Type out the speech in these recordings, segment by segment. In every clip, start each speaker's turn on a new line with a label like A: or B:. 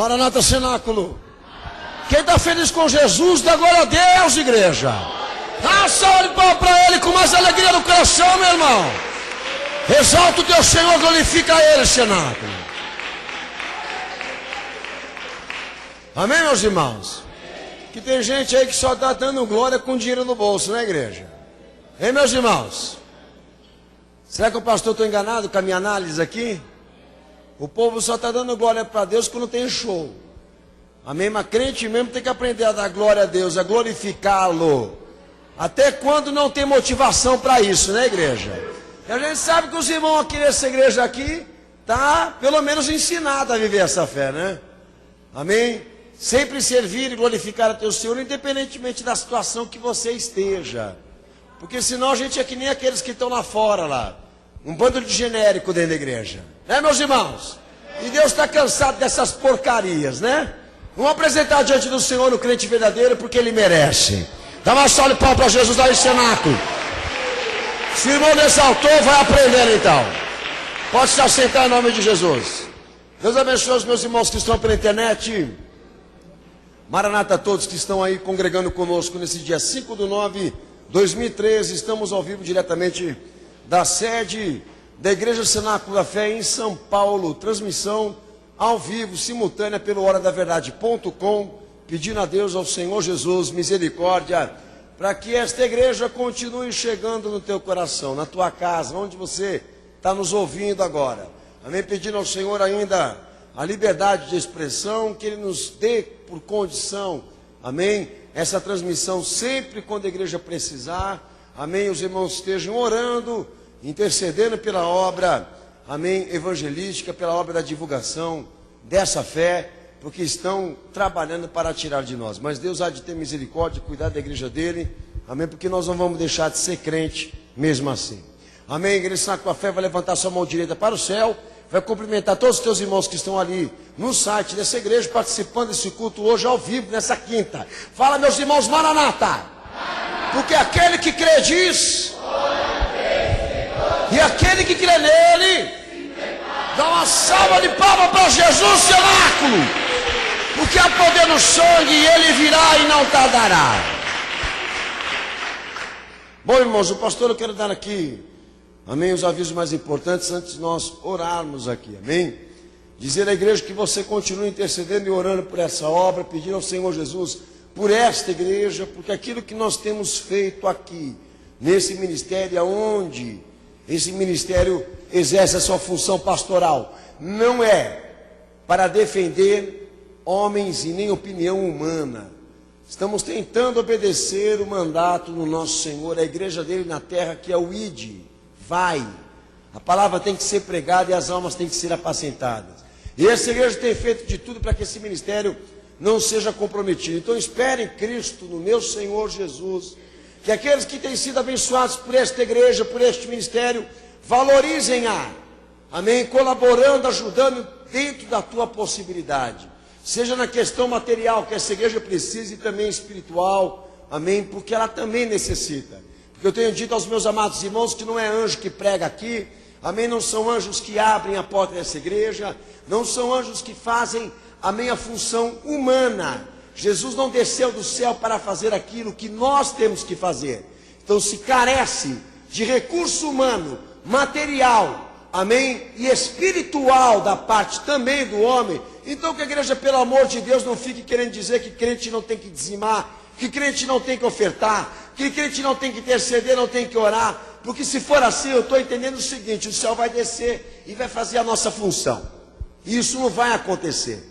A: Maranata Cenáculo. Quem está feliz com Jesus, dá glória a Deus, igreja. Dá uma salva de palmas para Ele com mais alegria no coração, meu irmão. Exalta o teu Senhor, glorifica Ele, Cenáculo. Amém, meus irmãos? Que tem gente aí que só está dando glória com dinheiro no bolso, né, igreja? Hein, meus irmãos? Será que o pastor está enganado com a minha análise aqui? O povo só está dando glória para Deus quando tem show. Amém? Mas crente mesmo tem que aprender a dar glória a Deus, a glorificá-lo. Até quando não tem motivação para isso, né, igreja? E a gente sabe que os irmãos aqui nessa igreja aqui tá pelo menos ensinado a viver essa fé, né? Amém? Sempre servir e glorificar a teu Senhor, independentemente da situação que você esteja. Porque senão a gente é que nem aqueles que estão lá fora lá. Um bando de genérico dentro da igreja. Né, meus irmãos? E Deus está cansado dessas porcarias, né? Vamos apresentar diante do Senhor o crente verdadeiro, porque Ele merece. Dá uma salva de palmas para Jesus aí, cenáculo. Se o irmão exaltou, vai aprender então. Pode se assentar em nome de Jesus. Deus abençoe os meus irmãos que estão pela internet. Maranata a todos que estão aí congregando conosco nesse dia 5/9/2013. Estamos ao vivo diretamente da sede da Igreja Cenáculo da Fé em São Paulo. Transmissão ao vivo, simultânea pelo horadaverdade.com, pedindo a Deus, ao Senhor Jesus, misericórdia, para que esta igreja continue chegando no teu coração, na tua casa, onde você está nos ouvindo agora. Amém? Pedindo ao Senhor ainda a liberdade de expressão, que Ele nos dê por condição, amém? Essa transmissão sempre quando a igreja precisar, amém? Os irmãos estejam orando, intercedendo pela obra, amém? Evangelística, pela obra da divulgação dessa fé, porque estão trabalhando para tirar de nós. Mas Deus há de ter misericórdia, cuidar da igreja dele, amém? Porque nós não vamos deixar de ser crente mesmo assim. Amém? A Igreja Cenáculo da Fé vai levantar sua mão direita para o céu, vai cumprimentar todos os teus irmãos que estão ali no site dessa igreja, participando desse culto hoje ao vivo, nessa quinta. Fala, meus irmãos, Maranata! Porque aquele que crê diz, e aquele que crê nele, dá uma salva de palmas para Jesus, cenáculo, porque há poder no sangue e ele virá e não tardará. Bom, irmãos, o pastor, eu quero dar aqui, amém, os avisos mais importantes antes de nós orarmos aqui, amém? Dizer à igreja que você continue intercedendo e orando por essa obra, pedindo ao Senhor Jesus por esta igreja, porque aquilo que nós temos feito aqui, nesse ministério, aonde esse ministério exerce a sua função pastoral, não é para defender homens e nem opinião humana. Estamos tentando obedecer o mandato do nosso Senhor, a igreja dele na terra, que é o ID. Vai, a palavra tem que ser pregada e as almas têm que ser apacentadas. E essa igreja tem feito de tudo para que esse ministério não seja comprometido. Então espere em Cristo, no meu Senhor Jesus, que aqueles que têm sido abençoados por esta igreja, por este ministério, valorizem-a, amém, colaborando, ajudando dentro da tua possibilidade, seja na questão material que essa igreja precisa e também espiritual, amém, porque ela também necessita. Porque eu tenho dito aos meus amados irmãos que não é anjo que prega aqui, amém, não são anjos que abrem a porta dessa igreja, não são anjos que fazem, amém, a função humana. Jesus não desceu do céu para fazer aquilo que nós temos que fazer. Então se carece de recurso humano, material, amém, e espiritual da parte também do homem, então que a igreja, pelo amor de Deus, não fique querendo dizer que crente não tem que dizimar, que crente não tem que ofertar, que crente não tem que interceder, não tem que orar, porque se for assim, eu estou entendendo o seguinte: o céu vai descer e vai fazer a nossa função, e isso não vai acontecer,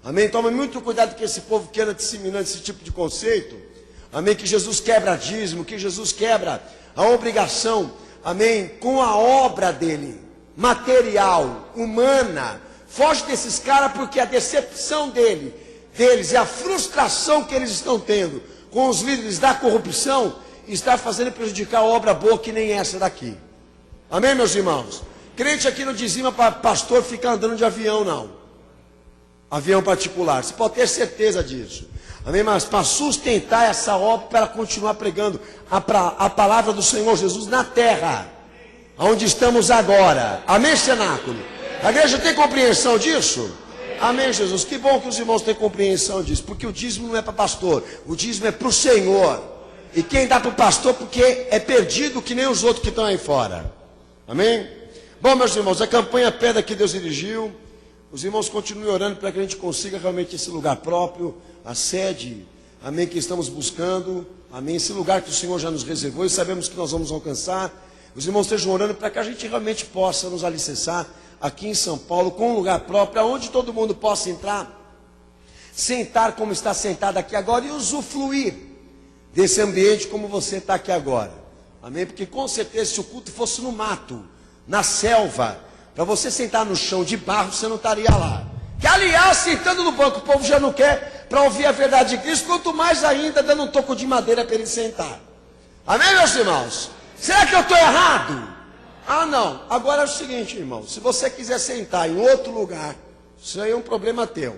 A: amém? Tome muito cuidado com esse povo que anda disseminando esse tipo de conceito, amém, que Jesus quebra dízimo, que Jesus quebra a obrigação, amém, com a obra dele, material, humana. Foge desses caras, porque a decepção deles e a frustração que eles estão tendo com os líderes da corrupção está fazendo prejudicar a obra boa que nem essa daqui. Amém, meus irmãos? Crente aqui não dizima para pastor ficar andando de avião, não. Avião particular, você pode ter certeza disso. Amém? Mas para sustentar essa obra, para continuar pregando a palavra do Senhor Jesus na terra, onde estamos agora. Amém, cenáculo? A igreja tem compreensão disso? Amém, Jesus. Que bom que os irmãos têm compreensão disso, porque o dízimo não é para pastor, o dízimo é para o Senhor. E quem dá para o pastor porque é perdido que nem os outros que estão aí fora. Amém? Bom, meus irmãos, a campanha Pedra que Deus dirigiu, os irmãos continuem orando para que a gente consiga realmente esse lugar próprio, a sede, amém, que estamos buscando, amém, esse lugar que o Senhor já nos reservou e sabemos que nós vamos alcançar. Os irmãos estejam orando para que a gente realmente possa nos alicerçar aqui em São Paulo, com um lugar próprio, onde todo mundo possa entrar, sentar como está sentado aqui agora e usufruir desse ambiente como você está aqui agora. Amém? Porque com certeza se o culto fosse no mato, na selva, para você sentar no chão de barro, você não estaria lá. Que aliás, sentando no banco, o povo já não quer para ouvir a verdade de Cristo, quanto mais ainda dando um toco de madeira para ele sentar. Amém, meus irmãos? Será que eu estou errado? Ah, não. Agora é o seguinte, irmão. Se você quiser sentar em outro lugar, isso aí é um problema teu.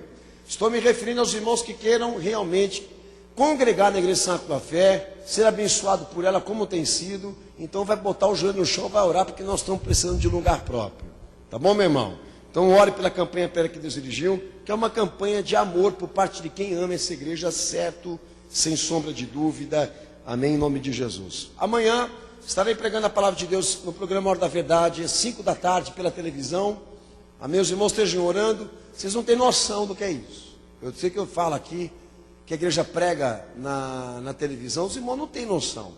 A: Estou me referindo aos irmãos que queiram realmente congregar na Igreja Santa da Fé, ser abençoado por ela como tem sido. Então vai botar o joelho no chão, vai orar, porque nós estamos precisando de um lugar próprio. Tá bom, meu irmão? Então ore pela campanha Pedra que Deus dirigiu, que é uma campanha de amor por parte de quem ama essa igreja, certo, sem sombra de dúvida. Amém, em nome de Jesus. Amanhã estarei pregando a palavra de Deus no programa Hora da Verdade, às 5 da tarde, pela televisão. Amém, os irmãos estejam orando. Vocês não têm noção do que é isso. Eu sei que eu falo aqui, que a igreja prega na televisão, os irmãos não têm noção.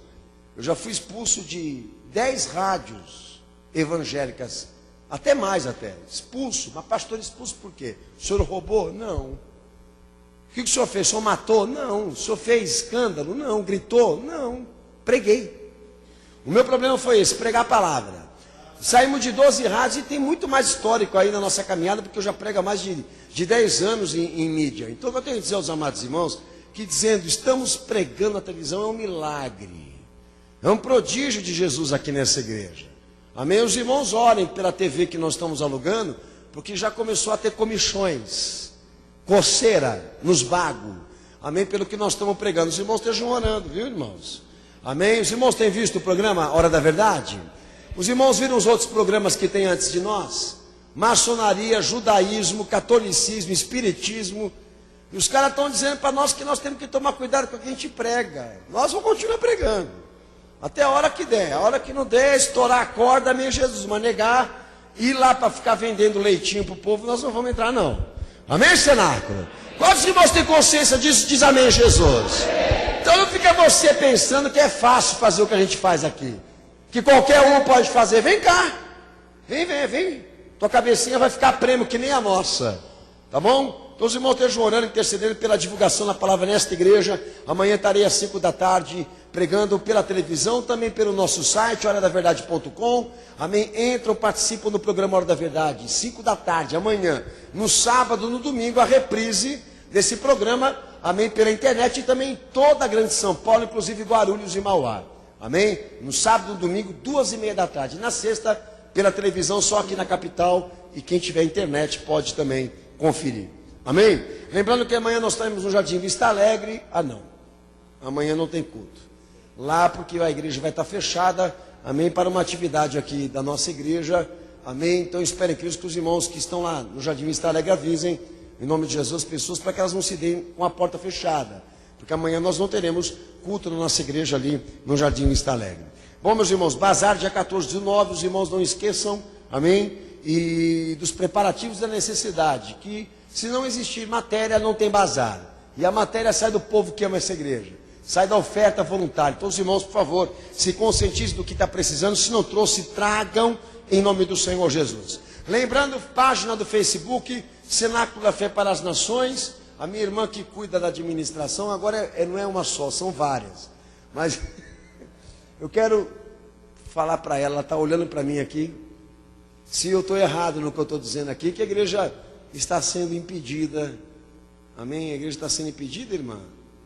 A: Eu já fui expulso de 10 rádios evangélicas, até mais até, expulso. Mas pastor, expulso por quê? O senhor roubou? Não. O que o senhor fez? O senhor matou? Não. O senhor fez escândalo? Não. Gritou? Não. Preguei. O meu problema foi esse, pregar a palavra. Saímos de 12 rádios e tem muito mais histórico aí na nossa caminhada, porque eu já prego há mais de 10 anos em mídia. Então eu tenho que dizer aos amados irmãos, que dizendo, estamos pregando na televisão, é um milagre. É um prodígio de Jesus aqui nessa igreja. Amém? Os irmãos orem pela TV que nós estamos alugando, porque já começou a ter comichões, coceira nos bagos. Amém? Pelo que nós estamos pregando. Os irmãos estejam orando, viu, irmãos? Amém? Os irmãos têm visto o programa Hora da Verdade? Os irmãos viram os outros programas que tem antes de nós? Maçonaria, judaísmo, catolicismo, espiritismo. E os caras estão dizendo para nós que nós temos que tomar cuidado com o que a gente prega. Nós vamos continuar pregando. Até a hora que der. A hora que não der, estourar a corda, amém, Jesus. Mas negar, ir lá para ficar vendendo leitinho para o povo, nós não vamos entrar não. Amém, cenáculo? Quantos irmãos têm consciência disso? Diz amém, Jesus. Então não fica você pensando que é fácil fazer o que a gente faz aqui. Que qualquer um pode fazer. Vem cá. Vem. Tua cabecinha vai ficar prêmio que nem a nossa. Tá bom? Então os irmãos estejam orando, intercedendo pela divulgação da palavra nesta igreja. Amanhã estarei às 5 da tarde pregando pela televisão, também pelo nosso site, horadaverdade.com. Amém? Entram, participam do programa Hora da Verdade, 5 da tarde, amanhã. No sábado, no domingo, a reprise desse programa, amém, pela internet e também em toda a grande São Paulo, inclusive Guarulhos e Mauá. Amém? No sábado, no domingo, 2h30 da tarde. Na sexta, pela televisão, só aqui na capital. E quem tiver internet pode também conferir. Amém? Lembrando que amanhã nós estaremos no Jardim Vista Alegre. Ah, não. Amanhã não tem culto. Lá, porque a igreja vai estar fechada. Amém? Para uma atividade aqui da nossa igreja. Amém? Então, espero em Cristo que os irmãos que estão lá no Jardim Vista Alegre avisem, em nome de Jesus, pessoas, para que elas não se deem com a porta fechada. Porque amanhã nós não teremos culto na nossa igreja ali no Jardim Vista Alegre. Bom, meus irmãos, bazar dia 14/9, os irmãos não esqueçam, amém? E dos preparativos da necessidade, que se não existir matéria, não tem bazar. E a matéria sai do povo que ama essa igreja, sai da oferta voluntária. Então os irmãos, por favor, se conscientizem do que está precisando. Se não trouxe, tragam em nome do Senhor Jesus. Lembrando, página do Facebook, Cenáculo da Fé para as Nações. A minha irmã que cuida da administração, agora não é uma só, são várias. Mas eu quero falar para ela está olhando para mim aqui, se eu estou errado no que eu estou dizendo aqui, que a igreja está sendo impedida. Amém? A igreja está sendo impedida, irmã,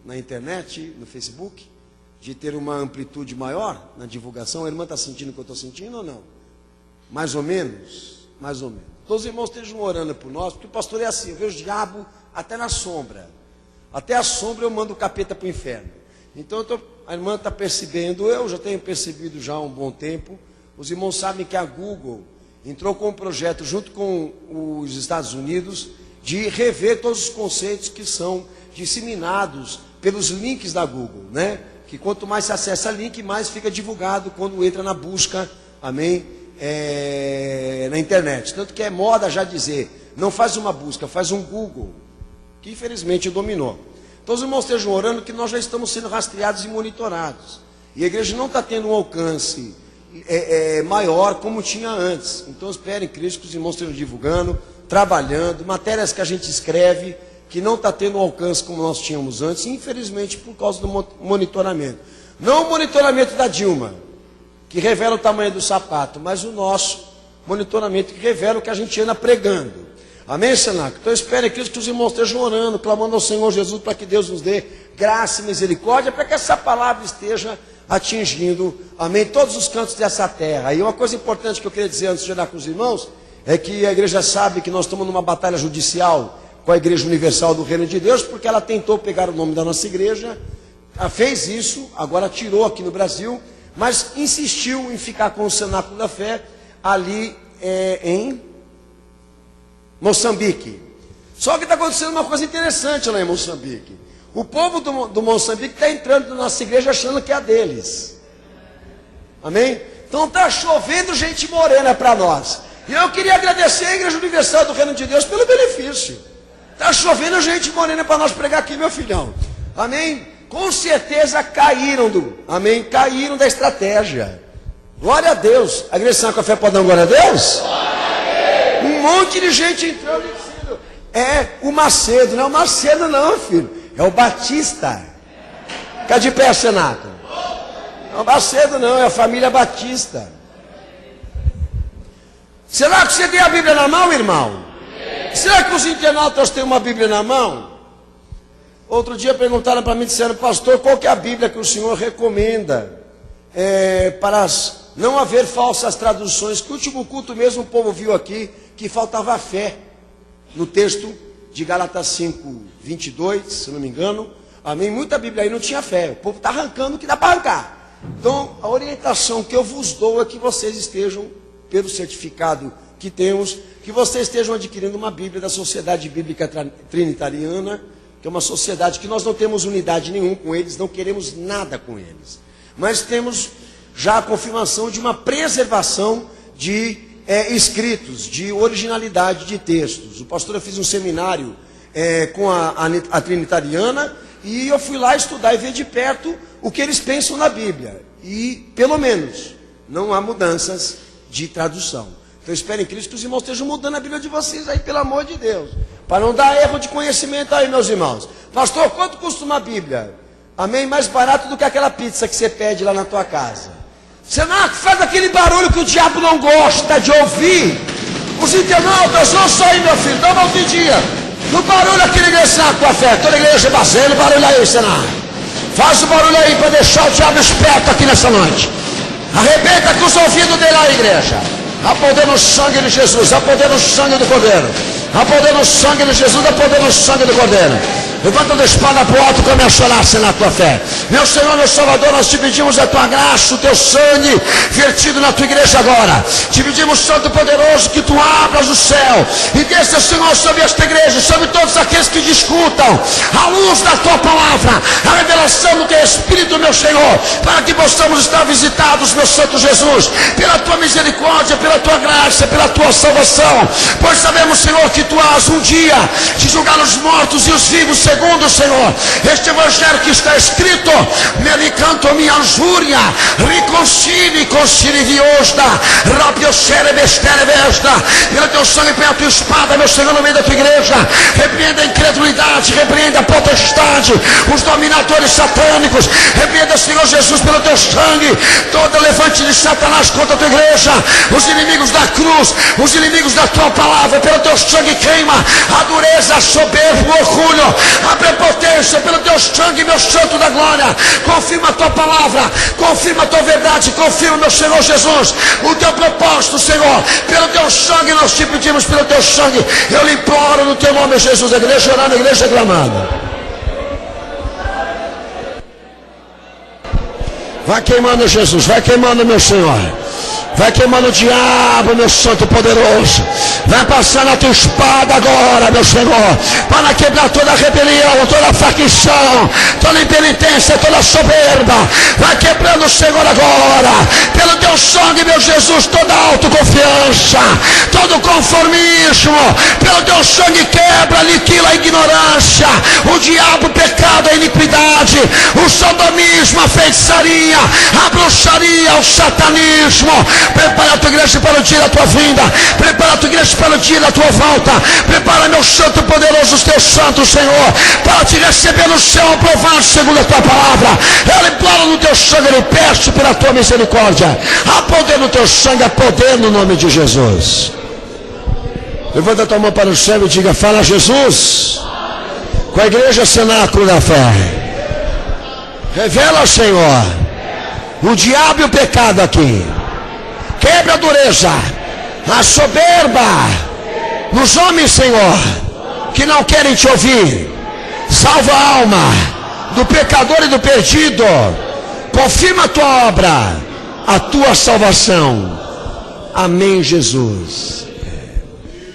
A: na internet, no Facebook, de ter uma amplitude maior na divulgação. A irmã está sentindo o que eu estou sentindo ou não? Mais ou menos? Mais ou menos. Todos os irmãos estejam orando por nós, porque o pastor é assim, eu vejo o diabo até na sombra. Até a sombra eu mando o capeta para o inferno. Então a irmã está percebendo, eu já tenho percebido já há um bom tempo. Os irmãos sabem que a Google entrou com um projeto junto com os Estados Unidos, de rever todos os conceitos que são disseminados pelos links da Google, né? Que quanto mais se acessa link, mais fica divulgado quando entra na busca, amém? Na internet. Tanto que é moda já dizer, não faz uma busca, faz um Google, que infelizmente dominou. Então os irmãos estejam orando que nós já estamos sendo rastreados e monitorados. E a igreja não está tendo um alcance maior como tinha antes. Então esperem, Cristo, que os irmãos estejam divulgando, trabalhando, matérias que a gente escreve, que não está tendo um alcance como nós tínhamos antes, infelizmente por causa do monitoramento. Não o monitoramento da Dilma, que revela o tamanho do sapato, mas o nosso monitoramento que revela o que a gente anda pregando. Amém, Senac? Então espere, Cristo, que os irmãos estejam orando, clamando ao Senhor Jesus para que Deus nos dê graça e misericórdia, para que essa palavra esteja atingindo, amém, todos os cantos dessa terra. E uma coisa importante que eu queria dizer antes de orar com os irmãos, é que a igreja sabe que nós estamos numa batalha judicial com a Igreja Universal do Reino de Deus, porque ela tentou pegar o nome da nossa igreja, fez isso, agora tirou aqui no Brasil, mas insistiu em ficar com o Cenáculo da Fé ali em Moçambique. Só que está acontecendo uma coisa interessante lá em Moçambique. O povo do Moçambique está entrando na nossa igreja achando que é a deles. Amém? Então está chovendo gente morena para nós. E eu queria agradecer a Igreja Universal do Reino de Deus pelo benefício. Está chovendo gente morena para nós pregar aqui, meu filhão. Amém? Com certeza caíram caíram da estratégia. Glória a Deus. A Igreja Santa Café pode dar glória a Deus? Um monte de gente entrando e dizendo, o Macedo. Não é o Macedo não, filho. É o Batista. Fica de pé, Senato. Não é o Macedo não, é a família Batista. Será que você tem a Bíblia na mão, irmão? Será que os internautas têm uma Bíblia na mão? Outro dia perguntaram para mim, disseram, pastor, qual que é a Bíblia que o senhor recomenda para não haver falsas traduções? Que o último culto mesmo o povo viu aqui que faltava fé. No texto de Gálatas 5, 22, se não me engano, amém? Muita Bíblia aí não tinha fé. O povo está arrancando o que dá para arrancar. Então, a orientação que eu vos dou é que vocês estejam, pelo certificado que temos, que vocês estejam adquirindo uma Bíblia da Sociedade Bíblica Trinitariana, que é uma sociedade que nós não temos unidade nenhuma com eles, não queremos nada com eles. Mas temos já a confirmação de uma preservação de escritos, de originalidade de textos. O pastor, eu fiz um seminário com a Trinitariana, e eu fui lá estudar e ver de perto o que eles pensam na Bíblia. E, pelo menos, não há mudanças de tradução. Então esperem, Cristo, que os irmãos estejam mudando a Bíblia de vocês aí, pelo amor de Deus. Para não dar erro de conhecimento aí, meus irmãos. Pastor, quanto custa uma Bíblia? Amém? Mais barato do que aquela pizza que você pede lá na tua casa. Senac, faz aquele barulho que o diabo não gosta de ouvir. Os internautas, ouçam aí, meu filho, dá uma ouvidinha. No barulho aqui na igreja com a fé. Toda igreja fazendo barulho aí, Senac. Faz o barulho aí para deixar o diabo esperto aqui nessa noite. Arrebenta com os ouvidos dele aí, igreja. Há poder no sangue de Jesus, há poder no sangue do Cordeiro. Há poder no sangue de Jesus, há poder no sangue do Cordeiro. Levanta a espada para o alto e começa a orar, na tua fé. Meu Senhor, meu Salvador, nós te pedimos a tua graça, o teu sangue vertido na tua igreja agora. Te pedimos, Santo Poderoso, que tu abras o céu e desça, Senhor, sobre esta igreja, sobre todos aqueles que discutam, a luz da tua palavra, a revelação do teu Espírito, meu Senhor, para que possamos estar visitados, meu Santo Jesus, pela tua misericórdia, pela tua graça, pela tua salvação. Pois sabemos, Senhor, que tu has um dia de julgar os mortos e os vivos, segundo, Senhor, este evangelho que está escrito, me canto minha injúria, reconcilie, conciliviosta, rabiosere bestere besta, pelo teu sangue e pela tua espada, meu Senhor, no meio da tua igreja, repreenda a incredulidade, repreenda a potestade, os dominadores satânicos, repreenda, Senhor Jesus, pelo teu sangue, todo levante de Satanás contra a tua igreja, os inimigos da cruz, os inimigos da tua palavra, pelo teu sangue queima a dureza, a soberba, o orgulho, a prepotência, pelo teu sangue, meu santo da glória. Confirma a tua palavra, confirma a tua verdade, confirma, meu Senhor Jesus, o teu propósito, Senhor. Pelo teu sangue nós te pedimos, pelo teu sangue eu lhe imploro no teu nome, Jesus. A igreja orando, a igreja clamando. Vai queimando, Jesus, vai queimando, meu Senhor. Vai queimando o diabo, meu santo poderoso. Vai passar na tua espada agora, meu Senhor, para quebrar toda a rebelião, toda a facção, toda a impenitência, toda a soberba. Vai quebrando, Senhor, agora, pelo teu sangue, meu Jesus, toda a autoconfiança, todo o conformismo. Pelo teu sangue quebra, aniquila a ignorância, o diabo, o pecado, a iniquidade, o sodomismo, a feitiçaria, a bruxaria, o satanismo. Prepara a tua igreja para o dia da tua vinda. Prepara a tua igreja para o dia da tua volta. Prepara, meu santo poderoso, os teus santos, Senhor, para te receber no céu aprovado segundo a tua palavra. Ela implora no teu sangue, ele pede pela tua misericórdia. Há poder no teu sangue, há poder no nome de Jesus. Levanta a tua mão para o céu e diga: fala, Jesus, com a igreja cenáculo da fé. Revela, Senhor, o diabo e o pecado aqui. Quebra a dureza, a soberba nos homens, Senhor, que não querem te ouvir. Salva a alma do pecador e do perdido. Confirma a tua obra, a tua salvação. Amém, Jesus.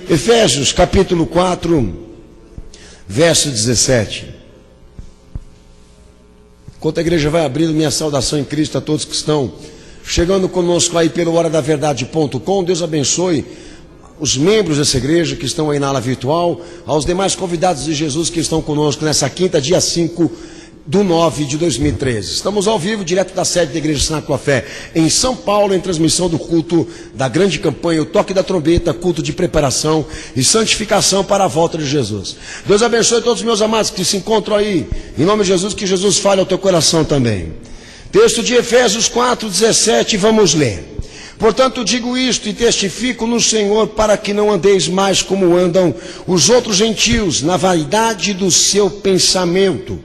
A: Efésios capítulo 4, verso 17. Enquanto a igreja vai abrindo, minha saudação em Cristo a todos que estão chegando conosco aí pelo horadaverdade.com. Deus abençoe os membros dessa igreja que estão aí na ala virtual, aos demais convidados de Jesus que estão conosco nessa quinta, dia 5/9/2013. Estamos ao vivo, direto da sede da Igreja Cenáculo da Fé, em São Paulo, em transmissão do culto da grande campanha, o toque da trombeta, culto de preparação e santificação para a volta de Jesus. Deus abençoe todos os meus amados que se encontram aí, em nome de Jesus, que Jesus fale ao teu coração também. Texto de Efésios 4:17, vamos ler. Portanto, digo isto e testifico no Senhor, para que não andeis mais como andam os outros gentios, na vaidade do seu pensamento,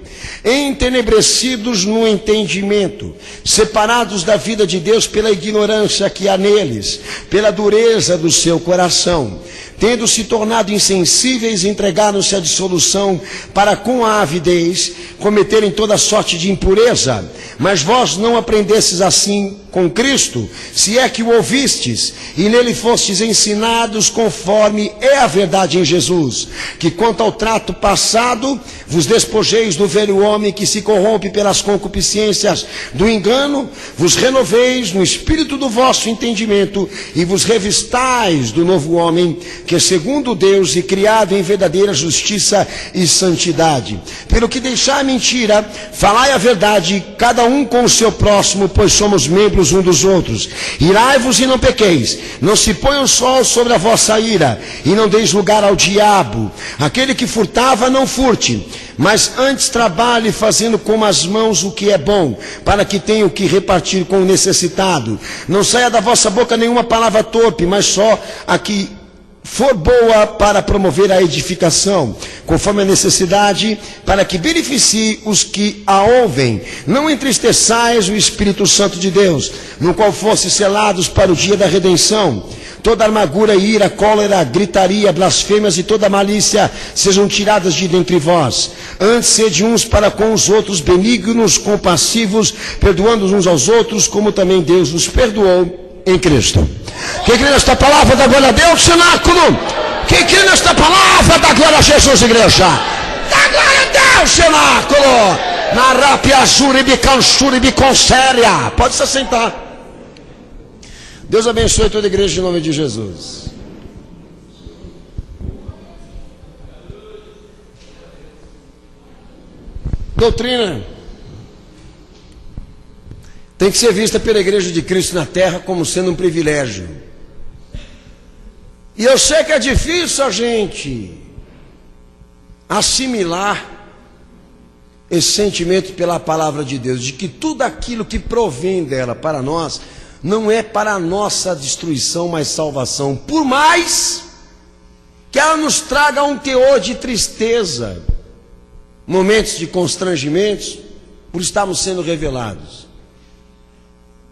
A: entenebrecidos no entendimento, separados da vida de Deus pela ignorância que há neles, pela dureza do seu coração. Tendo se tornado insensíveis, entregaram-se à dissolução, para com a avidez cometerem toda sorte de impureza. Mas vós não aprendestes assim com Cristo, se é que o ouvistes, e nele fostes ensinados conforme é a verdade em Jesus, que quanto ao trato passado, vos despojeis do velho homem que se corrompe pelas concupiscências do engano, vos renoveis no espírito do vosso entendimento, e vos revistais do novo homem, que é segundo Deus e criado em verdadeira justiça e santidade. Pelo que deixai a mentira, falai a verdade, cada um com o seu próximo, pois somos membros um dos outros. Irai-vos e não pequeis, não se ponha o sol sobre a vossa ira, e não deis lugar ao diabo. Aquele que furtava, não furte, mas antes trabalhe fazendo com as mãos o que é bom, para que tenha o que repartir com o necessitado. Não saia da vossa boca nenhuma palavra torpe, mas só a que for boa para promover a edificação, conforme a necessidade, para que beneficie os que a ouvem. Não entristeçais o Espírito Santo de Deus, no qual fosse selados para o dia da redenção. Toda amargura, ira, cólera, gritaria, blasfêmias e toda malícia sejam tiradas de dentre vós. Antes sede uns para com os outros benignos, compassivos, perdoando uns aos outros, como também Deus nos perdoou em Cristo. Quem crê nesta palavra, dá glória a Deus, cenáculo. Quem crê nesta palavra, dá glória a Jesus, igreja. Dá glória a Deus, cenáculo. Na rápia, juribicansuri, biconséria. Pode se assentar. Deus abençoe toda a igreja em nome de Jesus. Doutrina tem que ser vista pela igreja de Cristo na terra como sendo um privilégio. E eu sei que é difícil a gente assimilar esse sentimento pela palavra de Deus, de que tudo aquilo que provém dela para nós não é para a nossa destruição, mas salvação. Por mais que ela nos traga um teor de tristeza, momentos de constrangimentos, por estarmos sendo revelados.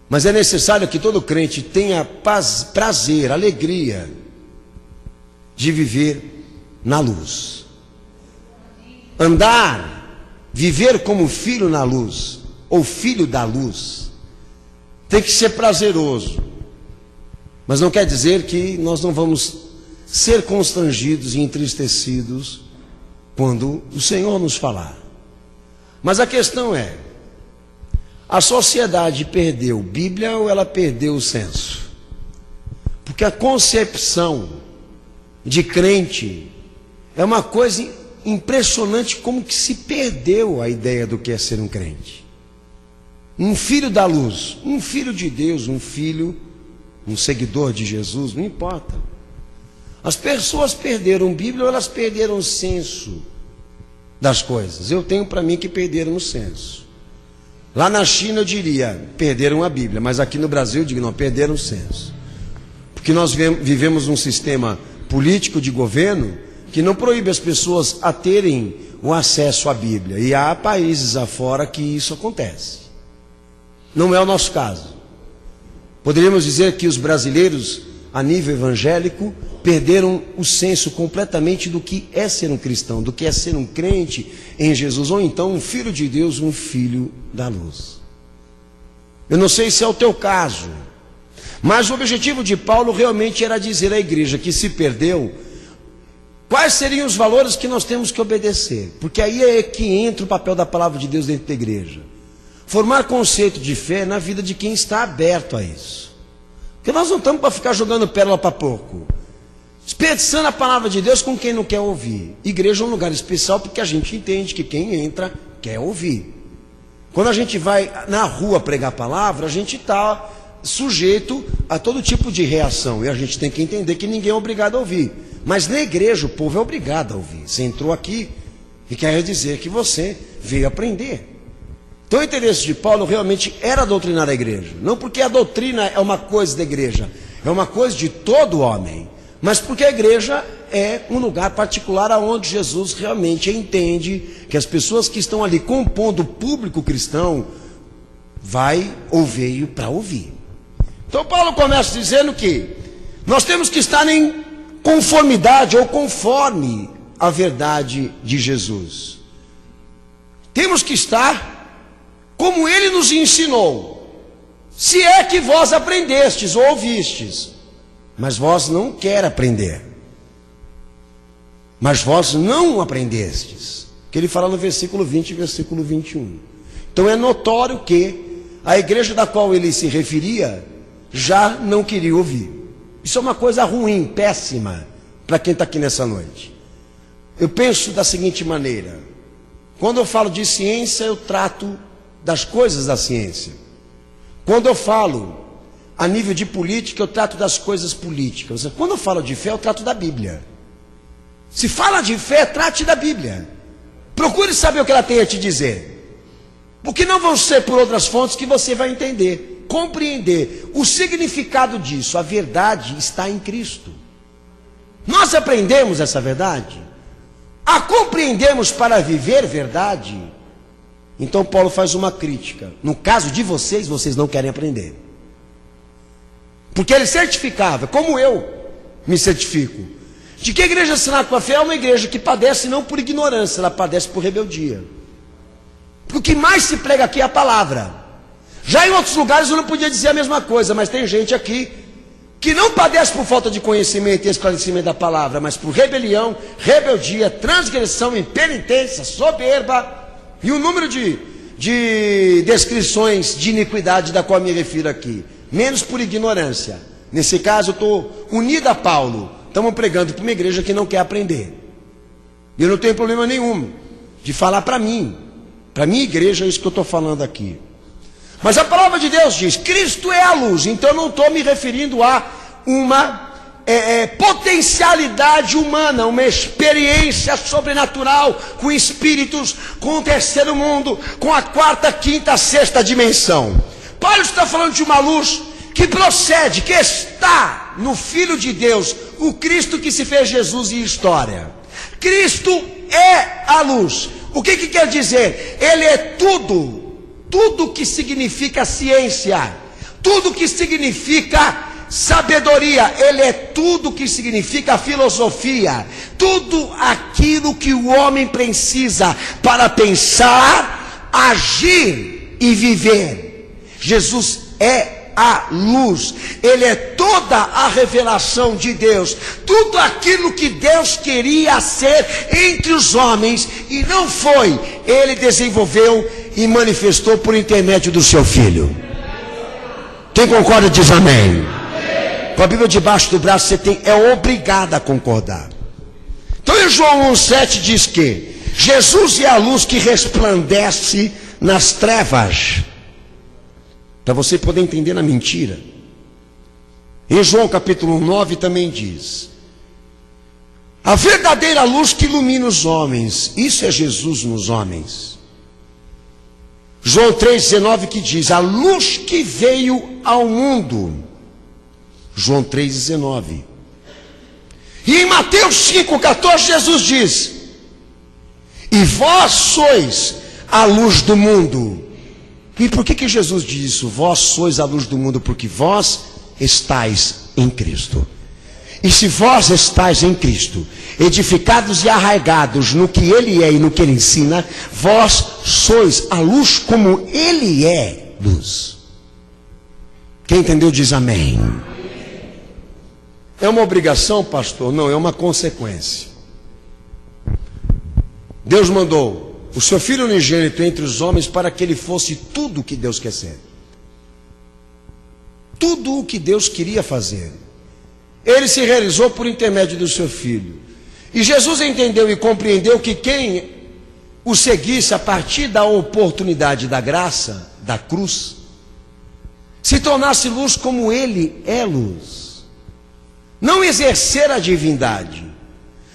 A: Mas é necessário que todo crente tenha prazer, alegria de viver na luz. Andar, viver como filho na luz, ou filho da luz, tem que ser prazeroso. Mas não quer dizer que nós não vamos ser constrangidos e entristecidos quando o Senhor nos falar. Mas a questão é, a sociedade perdeu Bíblia ou ela perdeu o senso? Porque a concepção de crente é uma coisa impressionante, como que se perdeu a ideia do que é ser um crente. Um filho da luz, um filho de Deus, um seguidor de Jesus, não importa. As pessoas perderam Bíblia ou elas perderam o senso das coisas? Eu tenho para mim que perderam o senso. Lá na China eu diria, perderam a Bíblia, mas aqui no Brasil eu digo, não, perderam o senso. Porque nós vivemos um sistema político de governo que não proíbe as pessoas a terem o acesso à Bíblia. E há países afora que isso acontece. Não é o nosso caso. Poderíamos dizer que os brasileiros, a nível evangélico, perderam o senso completamente do que é ser um cristão, do que é ser um crente em Jesus, ou então um filho de Deus, um filho da luz. Eu não sei se é o teu caso, mas o objetivo de Paulo realmente era dizer à igreja que se perdeu, quais seriam os valores que nós temos que obedecer, porque aí é que entra o papel da palavra de Deus dentro da igreja. Formar conceito de fé na vida de quem está aberto a isso. Porque nós não estamos para ficar jogando pérola para porco, desperdiçando a palavra de Deus com quem não quer ouvir. Igreja é um lugar especial porque a gente entende que quem entra quer ouvir. Quando a gente vai na rua pregar a palavra, a gente está sujeito a todo tipo de reação. E a gente tem que entender que ninguém é obrigado a ouvir. Mas na igreja o povo é obrigado a ouvir. Você entrou aqui e quer dizer que você veio aprender. Então o interesse de Paulo realmente era doutrinar a igreja. Não porque a doutrina é uma coisa da igreja, é uma coisa de todo homem. Mas porque a igreja é um lugar particular onde Jesus realmente entende que as pessoas que estão ali compondo o público cristão vai ou veio para ouvir. Então Paulo começa dizendo que nós temos que estar em conformidade ou conforme a verdade de Jesus. Temos que estar como ele nos ensinou. Se é que vós aprendestes ou ouvistes, mas vós não quer aprender. Mas vós não aprendestes. Que ele fala no versículo 20 e versículo 21. Então é notório que a igreja da qual ele se referia já não queria ouvir. Isso é uma coisa ruim, péssima, para quem está aqui nessa noite. Eu penso da seguinte maneira: quando eu falo de ciência, eu trato das coisas da ciência. Quando eu falo a nível de política, eu trato das coisas políticas. Quando eu falo de fé, eu trato da Bíblia. Se fala de fé, trate da Bíblia. Procure saber o que ela tem a te dizer. Porque não vão ser por outras fontes que você vai entender, compreender o significado disso. A verdade está em Cristo. Nós aprendemos essa verdade, a compreendemos para viver verdade. Então Paulo faz uma crítica. No caso de vocês, vocês não querem aprender. Porque ele certificava, como eu me certifico, de que a igreja Sinai com a Fé é uma igreja que padece não por ignorância, ela padece por rebeldia. Porque o que mais se prega aqui é a palavra. Já em outros lugares eu não podia dizer a mesma coisa, mas tem gente aqui que não padece por falta de conhecimento e esclarecimento da palavra, mas por rebelião, rebeldia, transgressão, impenitência, soberba e o número de descrições de iniquidade da qual me refiro aqui. Menos por ignorância. Nesse caso eu estou unido a Paulo. Estamos pregando para uma igreja que não quer aprender. E eu não tenho problema nenhum de falar para mim. Para a minha igreja é isso que eu estou falando aqui. Mas a palavra de Deus diz, Cristo é a luz. Então eu não estou me referindo a uma potencialidade humana, uma experiência sobrenatural com espíritos, com o terceiro mundo, com a quarta, quinta, sexta dimensão. Paulo está falando de uma luz que procede, que está no Filho de Deus, o Cristo que se fez Jesus em história. Cristo é a luz. O que quer dizer? Ele é tudo que significa ciência, tudo que significa sabedoria, ele é tudo que significa filosofia, tudo aquilo que o homem precisa para pensar, agir e viver. Jesus é a luz, ele é toda a revelação de Deus, tudo aquilo que Deus queria ser entre os homens e não foi, ele desenvolveu e manifestou por intermédio do seu Filho. Quem concorda diz amém. Com a Bíblia debaixo do braço você é obrigado a concordar. Então em João 1,7 diz que Jesus é a luz que resplandece nas trevas, para você poder entender a mentira. Em João capítulo 9 também diz: a verdadeira luz que ilumina os homens, isso é Jesus nos homens. João 3,19 que diz: a luz que veio ao mundo. João 3,19. E em Mateus 5,14 Jesus diz: e vós sois a luz do mundo. E por que Jesus diz isso? Vós sois a luz do mundo, porque vós estáis em Cristo. E se vós estáis em Cristo, edificados e arraigados no que Ele é e no que Ele ensina, vós sois a luz como Ele é luz. Quem entendeu diz amém. É uma obrigação, pastor? Não, é uma consequência. Deus mandou o seu Filho unigênito entre os homens para que ele fosse tudo o que Deus quer ser. Tudo o que Deus queria fazer. Ele se realizou por intermédio do seu Filho. E Jesus entendeu e compreendeu que quem o seguisse a partir da oportunidade da graça, da cruz, se tornasse luz como ele é luz. Não exercer a divindade,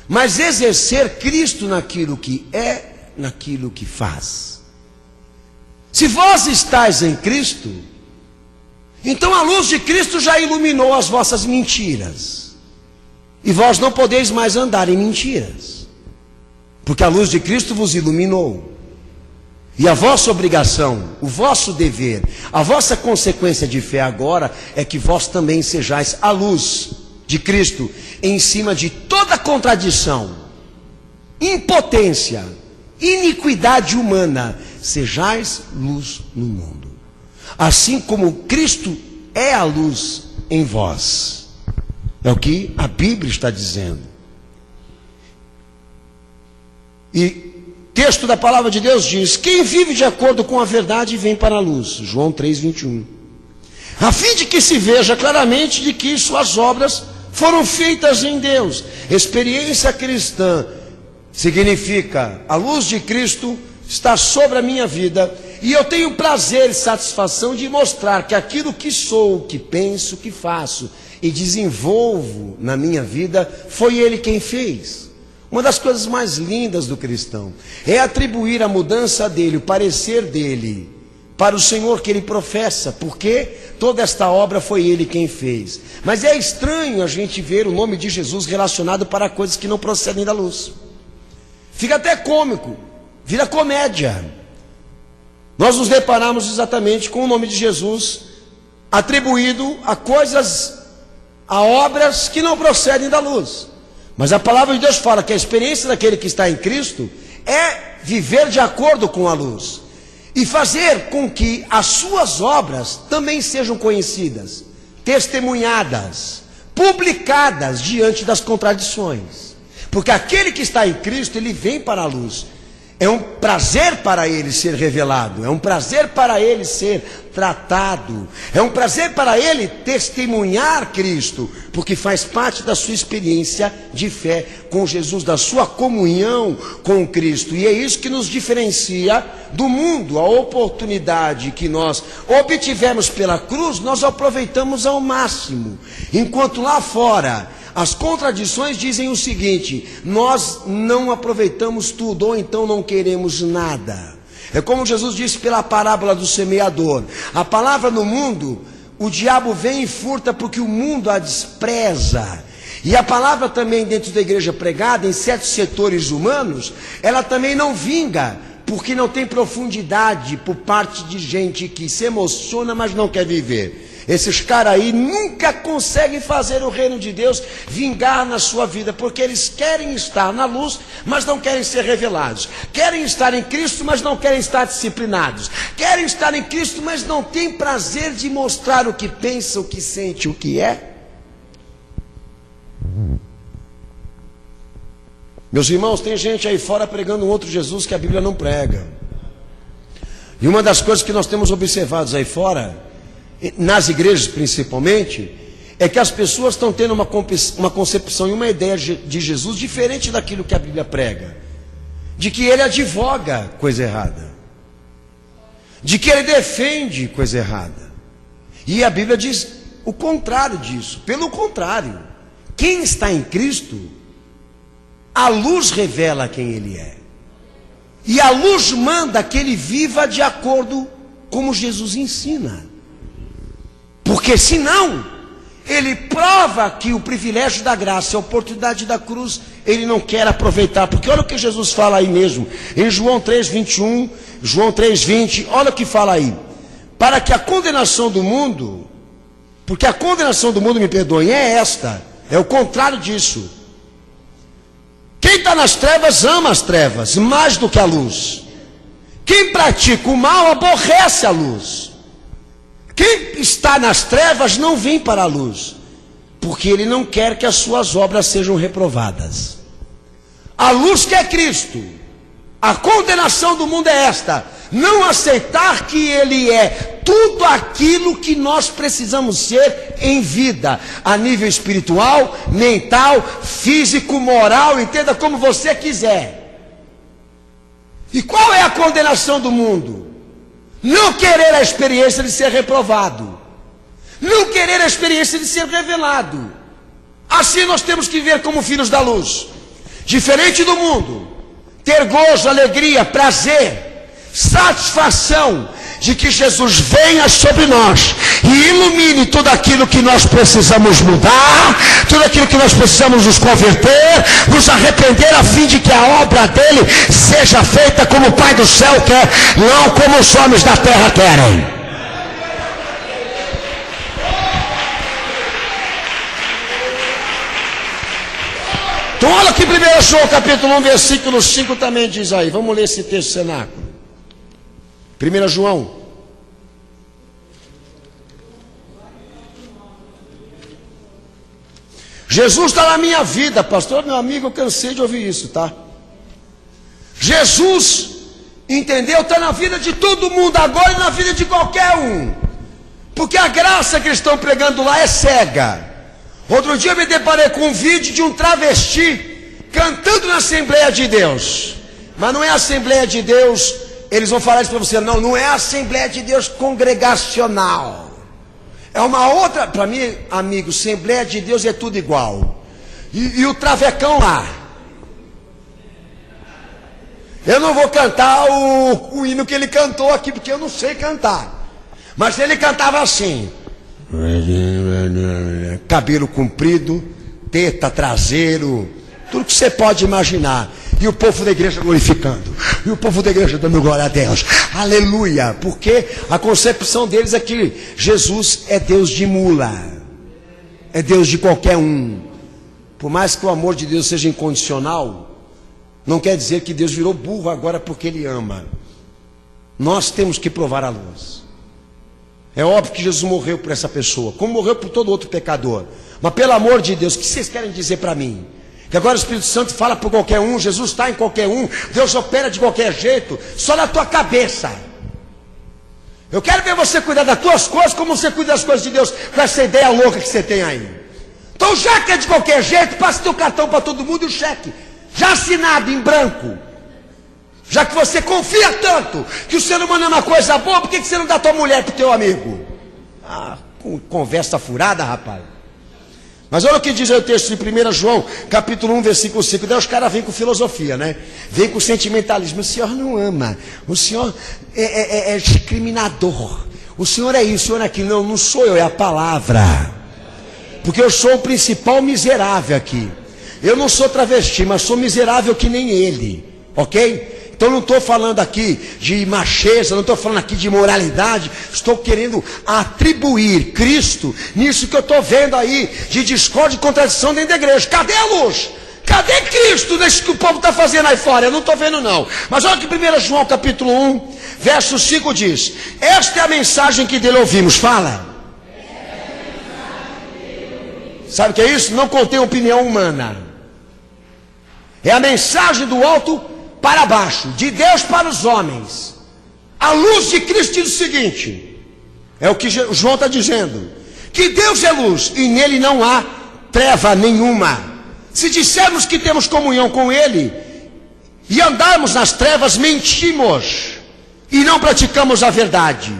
A: mas exercer Cristo naquilo que é, naquilo que faz. Se vós estáis em Cristo, então a luz de Cristo já iluminou as vossas mentiras, e vós não podeis mais andar em mentiras, porque a luz de Cristo vos iluminou. E a vossa obrigação, o vosso dever, a vossa consequência de fé agora é que vós também sejais a luz de Cristo em cima de toda contradição, impotência, iniquidade humana. Sejais luz no mundo, assim como Cristo é a luz em vós. É o que a Bíblia está dizendo. E texto da palavra de Deus diz: quem vive de acordo com a verdade vem para a luz. João 3,21. A fim de que se veja claramente de que suas obras foram feitas em Deus. Experiência cristã significa: a luz de Cristo está sobre a minha vida, e eu tenho prazer e satisfação de mostrar que aquilo que sou, que penso, que faço e desenvolvo na minha vida, foi Ele quem fez. Uma das coisas mais lindas do cristão é atribuir a mudança dele, o parecer dele, para o Senhor que ele professa, porque toda esta obra foi Ele quem fez. Mas é estranho a gente ver o nome de Jesus relacionado para coisas que não procedem da luz. Fica até cômico, vira comédia. Nós nos deparamos exatamente com o nome de Jesus atribuído a coisas, a obras que não procedem da luz. Mas a palavra de Deus fala que a experiência daquele que está em Cristo é viver de acordo com a luz e fazer com que as suas obras também sejam conhecidas, testemunhadas, publicadas diante das contradições. Porque aquele que está em Cristo, ele vem para a luz. É um prazer para ele ser revelado, é um prazer para ele ser tratado, é um prazer para ele testemunhar Cristo, porque faz parte da sua experiência de fé com Jesus, da sua comunhão com Cristo. E é isso que nos diferencia do mundo. A oportunidade que nós obtivemos pela cruz, nós aproveitamos ao máximo, enquanto lá fora as contradições dizem o seguinte: nós não aproveitamos tudo, ou então não queremos nada. É como Jesus disse pela parábola do semeador: a palavra no mundo, o diabo vem e furta porque o mundo a despreza. E a palavra também dentro da igreja pregada, em certos setores humanos, ela também não vinga, porque não tem profundidade por parte de gente que se emociona, mas não quer viver. Esses caras aí nunca conseguem fazer o reino de Deus vingar na sua vida, porque eles querem estar na luz, mas não querem ser revelados. Querem estar em Cristo, mas não querem estar disciplinados. Querem estar em Cristo, mas não têm prazer de mostrar o que pensa, o que sente, o que é. Meus irmãos, tem gente aí fora pregando um outro Jesus que a Bíblia não prega. E uma das coisas que nós temos observado aí fora, nas igrejas principalmente, é que as pessoas estão tendo uma concepção e uma ideia de Jesus diferente daquilo que a Bíblia prega. De que ele advoga coisa errada, de que ele defende coisa errada. E a Bíblia diz o contrário disso. Pelo contrário, quem está em Cristo, a luz revela quem ele é, e a luz manda que ele viva de acordo como Jesus ensina. Porque senão, ele prova que o privilégio da graça, a oportunidade da cruz, ele não quer aproveitar. Porque olha o que Jesus fala aí mesmo, em João 3:21, João 3:20, olha o que fala aí. Para que a condenação do mundo, porque a condenação do mundo, me perdoem, é esta, é o contrário disso. Quem está nas trevas ama as trevas mais do que a luz. Quem pratica o mal aborrece a luz. Quem está nas trevas não vem para a luz, porque ele não quer que as suas obras sejam reprovadas. A luz que é Cristo. A condenação do mundo é esta: não aceitar que ele é tudo aquilo que nós precisamos ser em vida, a nível espiritual, mental, físico, moral, entenda como você quiser. E qual é a condenação do mundo? Não querer a experiência de ser reprovado, não querer a experiência de ser revelado. Assim nós temos que viver como filhos da luz, diferente do mundo, ter gozo, alegria, prazer, satisfação de que Jesus venha sobre nós e ilumine tudo aquilo que nós precisamos mudar, tudo aquilo que nós precisamos nos converter, nos arrepender, a fim de que a obra dele seja feita como o Pai do céu quer, não como os homens da terra querem. Então olha que 1 João capítulo 1 versículo 5 também diz aí. Vamos ler esse texto cenáculo. 1 João. Jesus está na minha vida, pastor, meu amigo, eu cansei de ouvir isso, tá? Jesus, entendeu? Está na vida de todo mundo agora e na vida de qualquer um. Porque a graça que eles estão pregando lá é cega. Outro dia eu me deparei com um vídeo de um travesti cantando na Assembleia de Deus. Mas não é a Assembleia de Deus. Eles vão falar isso para você, não é a Assembleia de Deus congregacional. É uma outra, para mim, amigo, Assembleia de Deus é tudo igual. E o travecão lá. Eu não vou cantar o hino que ele cantou aqui, porque eu não sei cantar. Mas ele cantava assim. Cabelo comprido, teta, traseiro, tudo que você pode imaginar. E o povo da igreja glorificando. E o povo da igreja dando glória a Deus. Aleluia. Porque a concepção deles é que Jesus é Deus de mula. É Deus de qualquer um. Por mais que o amor de Deus seja incondicional, não quer dizer que Deus virou burro agora porque Ele ama. Nós temos que provar a luz. É óbvio que Jesus morreu por essa pessoa, como morreu por todo outro pecador. Mas pelo amor de Deus, o que vocês querem dizer para mim? Que agora o Espírito Santo fala por qualquer um, Jesus está em qualquer um, Deus opera de qualquer jeito, só na tua cabeça. Eu quero ver você cuidar das tuas coisas como você cuida das coisas de Deus, com essa ideia louca que você tem aí. Então já que é de qualquer jeito, passe teu cartão para todo mundo e o cheque, já assinado em branco. Já que você confia tanto que o ser humano é uma coisa boa, por que você não dá tua mulher para o teu amigo? Ah, conversa furada, rapaz. Mas olha o que diz aí o texto de 1 João, capítulo 1, versículo 5. Daí os caras vêm com filosofia, né? Vêm com sentimentalismo. O Senhor não ama. O Senhor é discriminador. O Senhor é isso, o Senhor é aquilo. Não, não sou eu, é a palavra. Porque eu sou o principal miserável aqui. Eu não sou travesti, mas sou miserável que nem ele. Ok? Então não estou falando aqui de macheza, não estou falando aqui de moralidade, estou querendo atribuir Cristo nisso que eu estou vendo aí, de discórdia e contradição dentro da igreja. Cadê a luz? Cadê Cristo nesse que o povo está fazendo aí fora? Eu não estou vendo não. Mas olha que 1 João capítulo 1, verso 5 diz: esta é a mensagem que dele ouvimos. Fala. Sabe o que é isso? Não contém opinião humana. É a mensagem do alto para baixo, de Deus para os homens. A luz de Cristo diz o seguinte, é o que João está dizendo, que Deus é luz e nele não há treva nenhuma. Se dissermos que temos comunhão com ele e andarmos nas trevas, mentimos e não praticamos a verdade.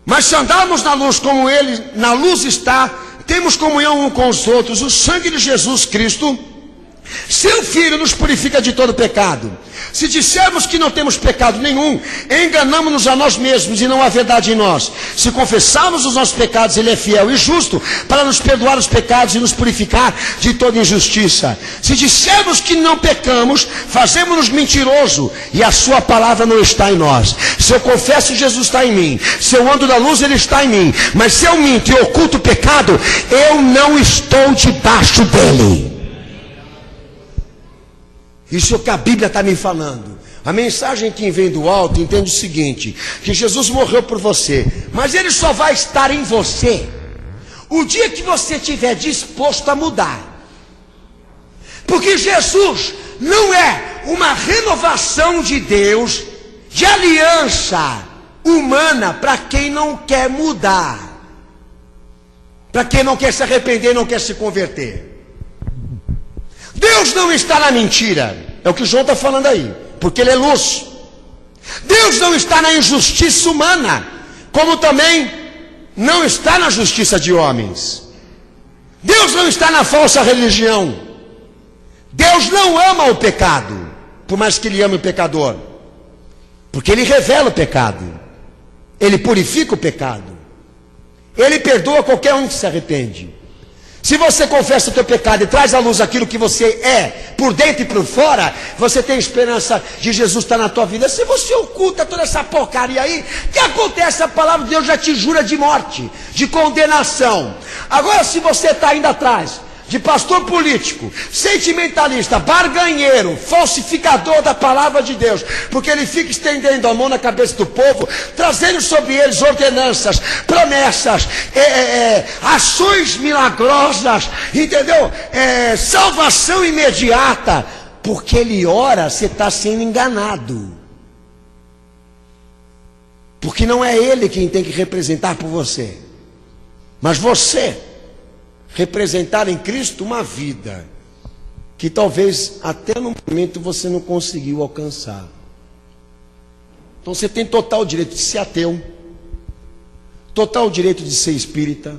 A: Mas se andarmos na luz como ele na luz está, temos comunhão um com os outros. O sangue de Jesus Cristo, seu Filho, nos purifica de todo pecado. Se dissermos que não temos pecado nenhum, enganamos-nos a nós mesmos e não há verdade em nós. Se confessarmos os nossos pecados, ele é fiel e justo para nos perdoar os pecados e nos purificar de toda injustiça. Se dissermos que não pecamos, fazemos-nos mentiroso e a sua palavra não está em nós. Se eu confesso, Jesus está em mim. Se eu ando na luz, ele está em mim. Mas se eu minto e oculto o pecado, eu não estou debaixo dele. Isso é o que a Bíblia está me falando. A mensagem que vem do alto entende o seguinte, que Jesus morreu por você, mas ele só vai estar em você o dia que você estiver disposto a mudar. Porque Jesus não é uma renovação de Deus, de aliança humana para quem não quer mudar, para quem não quer se arrepender, não quer se converter. Deus não está na mentira, é o que João está falando aí, porque ele é luz. Deus não está na injustiça humana, como também não está na justiça de homens. Deus não está na falsa religião. Deus não ama o pecado, por mais que ele ame o pecador, porque ele revela o pecado, ele purifica o pecado, ele perdoa qualquer um que se arrepende. Se você confessa o teu pecado e traz à luz aquilo que você é, por dentro e por fora, você tem esperança de Jesus estar na tua vida. Se você oculta toda essa porcaria aí, o que acontece? A palavra de Deus já te jura de morte, de condenação. Agora, se você está indo atrás de pastor político, sentimentalista, barganheiro, falsificador da palavra de Deus, porque ele fica estendendo a mão na cabeça do povo, trazendo sobre eles ordenanças, promessas, ações milagrosas, entendeu? Salvação imediata, porque ele ora, você está sendo enganado, porque não é ele quem tem que representar por você, mas você representar em Cristo uma vida que talvez até no momento você não conseguiu alcançar. Então você tem total direito de ser ateu, total direito de ser espírita,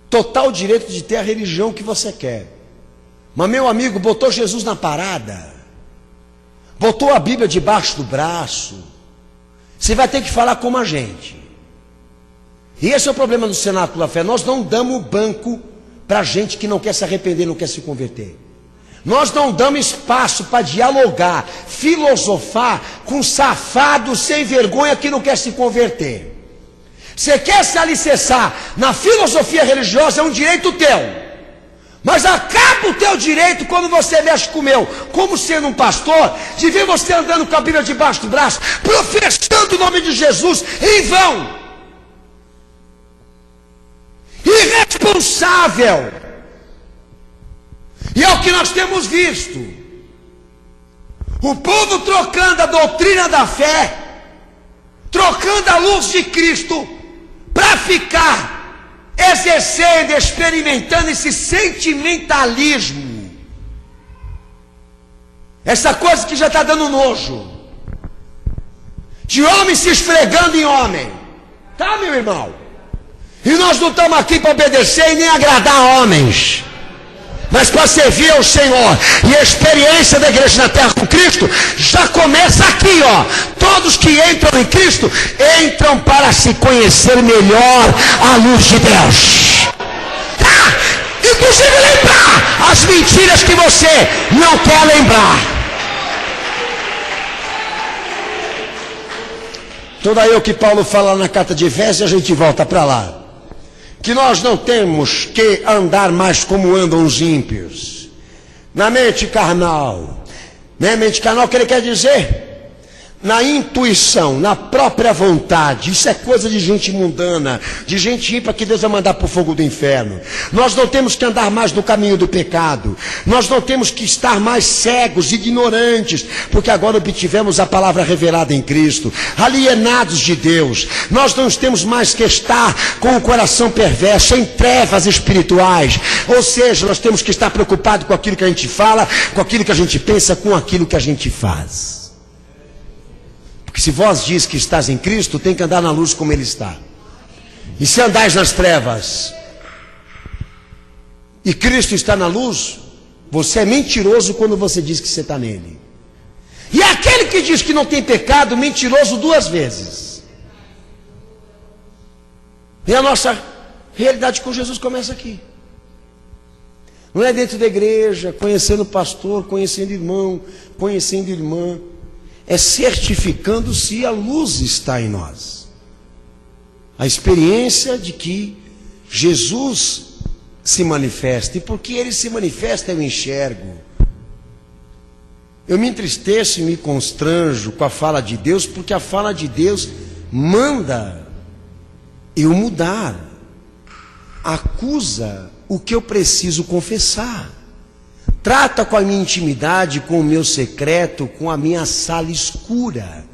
A: total direito de ter a religião que você quer. Mas meu amigo, botou Jesus na parada, botou a Bíblia debaixo do braço, você vai ter que falar como a gente. E esse é o problema do cenáculo da fé. Nós não damos banco para gente que não quer se arrepender, não quer se converter. Nós não damos espaço para dialogar, filosofar com safado sem vergonha que não quer se converter. Você quer se alicerçar na filosofia religiosa, é um direito teu. Mas acaba o teu direito quando você mexe com o meu, como sendo um pastor, de ver você andando com a Bíblia debaixo do braço, professando o nome de Jesus em vão. Irresponsável. E é o que nós temos visto. O povo trocando a doutrina da fé, trocando a luz de Cristo, para ficar exercendo, experimentando esse sentimentalismo. Essa coisa que já está dando nojo. De homem se esfregando em homem. Tá, meu irmão? E nós não estamos aqui para obedecer e nem agradar homens, mas para servir ao Senhor. E a experiência da igreja na terra com Cristo já começa aqui, ó. Todos que entram em Cristo, entram para se conhecer melhor a luz de Deus. Inclusive lembrar as mentiras que você não quer lembrar. Toda eu que Paulo fala na carta de Efésios, a gente volta para lá. Que nós não temos que andar mais como andam os ímpios, na mente carnal. Né? Mente carnal, o que ele quer dizer? Na intuição, na própria vontade. Isso é coisa de gente mundana, de gente ímpia que Deus vai mandar para o fogo do inferno. Nós não temos que andar mais no caminho do pecado. Nós não temos que estar mais cegos, ignorantes, porque agora obtivemos a palavra revelada em Cristo, alienados de Deus. Nós não temos mais que estar com o coração perverso, em trevas espirituais. Ou seja, nós temos que estar preocupados com aquilo que a gente fala, com aquilo que a gente pensa, com aquilo que a gente faz. Porque se vós diz que estás em Cristo, tem que andar na luz como Ele está. E se andais nas trevas, e Cristo está na luz, você é mentiroso quando você diz que você está nele. E aquele que diz que não tem pecado, mentiroso 2 vezes. E a nossa realidade com Jesus começa aqui. Não é dentro da igreja, conhecendo o pastor, conhecendo irmão, conhecendo irmã. É certificando se a luz está em nós. A experiência de que Jesus se manifesta. E porque Ele se manifesta, eu enxergo. Eu me entristeço e me constranjo com a fala de Deus, porque a fala de Deus manda eu mudar. Acusa o que eu preciso confessar. Trata com a minha intimidade, com o meu secreto, com a minha sala escura.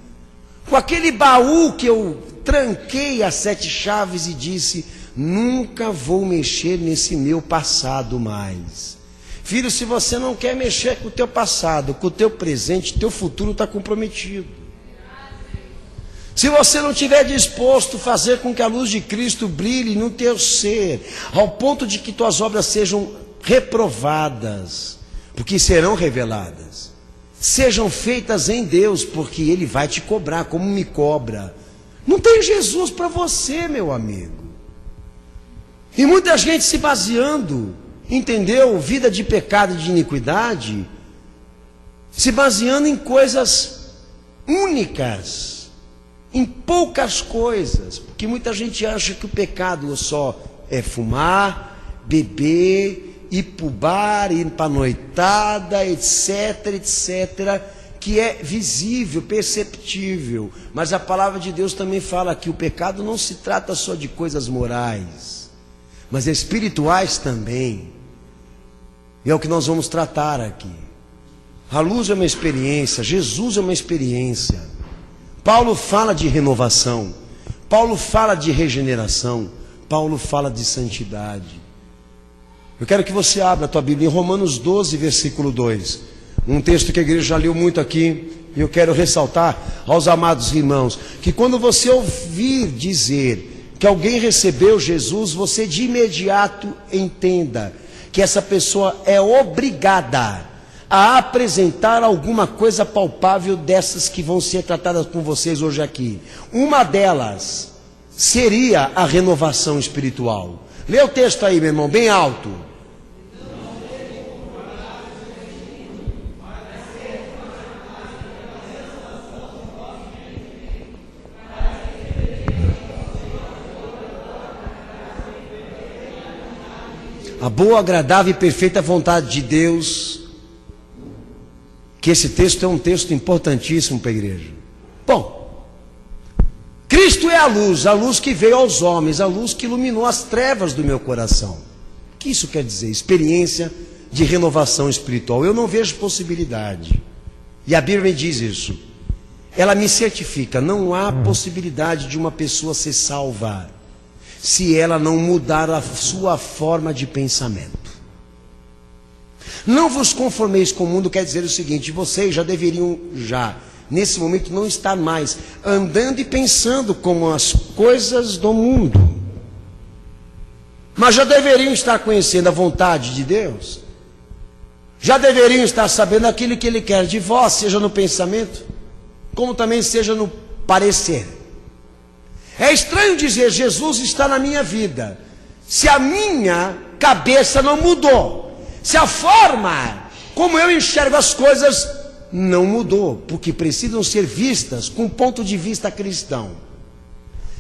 A: Com aquele baú que eu tranquei as 7 chaves e disse, nunca vou mexer nesse meu passado mais. Filho, se você não quer mexer com o teu passado, com o teu presente, teu futuro está comprometido. Se você não estiver disposto a fazer com que a luz de Cristo brilhe no teu ser, ao ponto de que tuas obras sejam reprovadas, porque serão reveladas, sejam feitas em Deus, porque Ele vai te cobrar, como me cobra. Não tem Jesus para você, meu amigo. E muita gente se baseando, entendeu? Vida de pecado e de iniquidade, se baseando em coisas únicas, em poucas coisas, porque muita gente acha que o pecado só é fumar, beber, ir para o bar, ir para a noitada, etc, etc, que é visível, perceptível. Mas a palavra de Deus também fala que o pecado não se trata só de coisas morais, mas espirituais também. E é o que nós vamos tratar aqui. A luz é uma experiência, Jesus é uma experiência. Paulo fala de renovação, Paulo fala de regeneração, Paulo fala de santidade. Eu quero que você abra a tua Bíblia em Romanos 12, versículo 2. Um texto que a igreja já leu muito aqui. E eu quero ressaltar aos amados irmãos, que quando você ouvir dizer que alguém recebeu Jesus, você de imediato entenda que essa pessoa é obrigada a apresentar alguma coisa palpável dessas que vão ser tratadas com vocês hoje aqui. Uma delas seria a renovação espiritual. Lê o texto aí, meu irmão, bem alto. A boa, agradável e perfeita vontade de Deus. Que esse texto é um texto importantíssimo para a igreja. Bom, Cristo é a luz que veio aos homens, a luz que iluminou as trevas do meu coração. O que isso quer dizer? Experiência de renovação espiritual. Eu não vejo possibilidade. E a Bíblia me diz isso. Ela me certifica, não há possibilidade de uma pessoa ser salva se ela não mudar a sua forma de pensamento. Não vos conformeis com o mundo quer dizer o seguinte: vocês já deveriam, nesse momento, não estar mais andando e pensando como as coisas do mundo, mas já deveriam estar conhecendo a vontade de Deus, já deveriam estar sabendo aquilo que Ele quer de vós, seja no pensamento, como também seja no parecer. É estranho dizer, Jesus está na minha vida, se a minha cabeça não mudou, se a forma como eu enxergo as coisas não mudou, porque precisam ser vistas com ponto de vista cristão.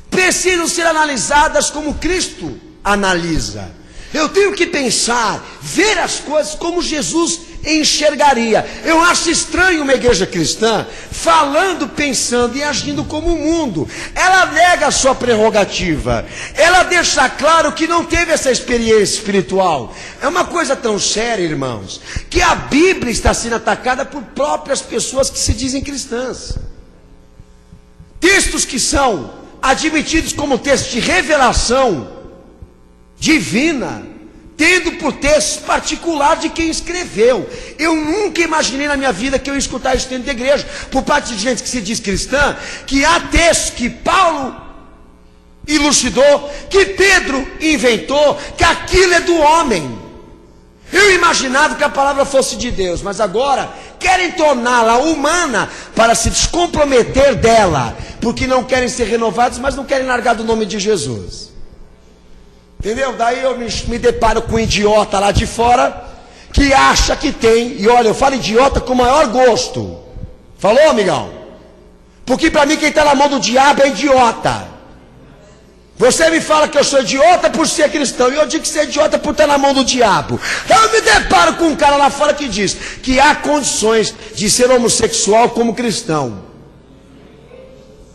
A: Precisam ser analisadas como Cristo analisa. Eu tenho que pensar, ver as coisas como Jesus enxergaria. Eu acho estranho uma igreja cristã falando, pensando e agindo como o mundo. Ela nega a sua prerrogativa. Ela deixa claro que não teve essa experiência espiritual. É uma coisa tão séria, irmãos, que a Bíblia está sendo atacada por próprias pessoas que se dizem cristãs. Textos que são admitidos como textos de revelação divina, tendo por texto particular de quem escreveu. Eu nunca imaginei na minha vida que eu ia escutar isso dentro da igreja, por parte de gente que se diz cristã, que há textos que Paulo elucidou, que Pedro inventou, que aquilo é do homem. Eu imaginava que a palavra fosse de Deus, mas agora querem torná-la humana para se descomprometer dela, porque não querem ser renovados, mas não querem largar do nome de Jesus. Entendeu? Daí eu me deparo com um idiota lá de fora, que acha que tem, e olha, eu falo idiota com o maior gosto. Falou, amigão? Porque para mim quem está na mão do diabo é idiota. Você me fala que eu sou idiota por ser cristão, e eu digo que você é idiota por estar na mão do diabo. Eu me deparo com um cara lá fora que diz que há condições de ser homossexual como cristão.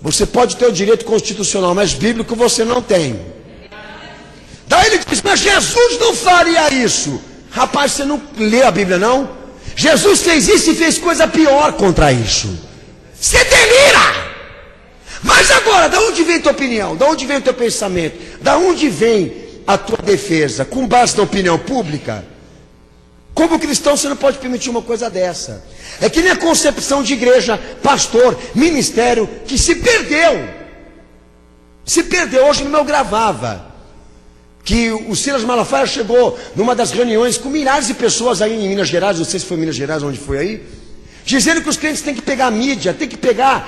A: Você pode ter o direito constitucional, mas bíblico você não tem. Daí ele diz, mas Jesus não faria isso. Rapaz, você não lê a Bíblia não? Jesus fez isso e fez coisa pior contra isso. Você delira! Mas agora, da onde vem tua opinião? Da onde vem o teu pensamento? Da onde vem a tua defesa? Com base na opinião pública? Como cristão você não pode permitir uma coisa dessa. É que nem a concepção de igreja, pastor, ministério, que se perdeu. Se perdeu. Hoje no meu gravava que o Silas Malafaia chegou numa das reuniões com milhares de pessoas aí em Minas Gerais, não sei se foi Minas Gerais, onde foi aí, dizendo que os crentes têm que pegar a mídia, têm que pegar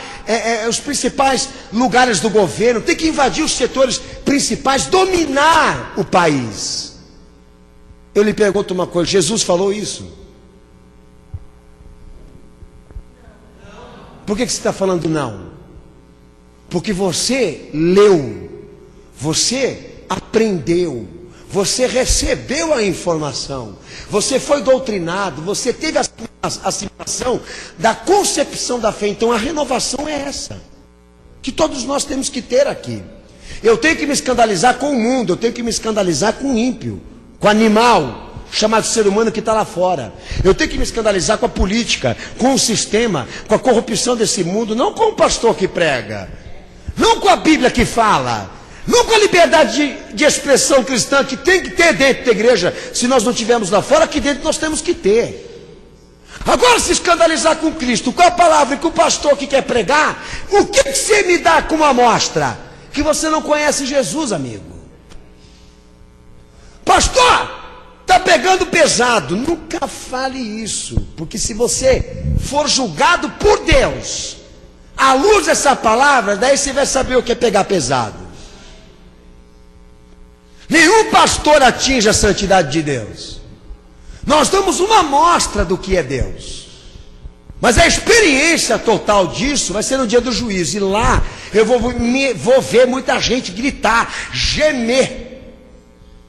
A: os principais lugares do governo, têm que invadir os setores principais, dominar o país. Eu lhe pergunto uma coisa, Jesus falou isso? Por que você está falando não? Porque você leu, você aprendeu, você recebeu a informação, você foi doutrinado, você teve a assimilação da concepção da fé. Então a renovação é essa, que todos nós temos que ter aqui. Eu tenho que me escandalizar com o mundo, eu tenho que me escandalizar com o ímpio, com o animal chamado ser humano que está lá fora. Eu tenho que me escandalizar com a política, com o sistema, com a corrupção desse mundo, não com o pastor que prega, não com a Bíblia que fala, não com a liberdade de expressão cristã que tem que ter dentro da igreja. Se nós não tivermos lá fora, aqui dentro nós temos que ter. Agora, se escandalizar com Cristo, com a palavra e com o pastor que quer pregar, o que você me dá como amostra? Que você não conhece Jesus, amigo. Pastor, está pegando pesado. Nunca fale isso, porque se você for julgado por Deus, à luz dessa palavra, daí você vai saber o que é pegar pesado. Nenhum pastor atinge a santidade de Deus. Nós damos uma amostra do que é Deus. Mas a experiência total disso vai ser no dia do juízo. E lá eu vou ver muita gente gritar, gemer,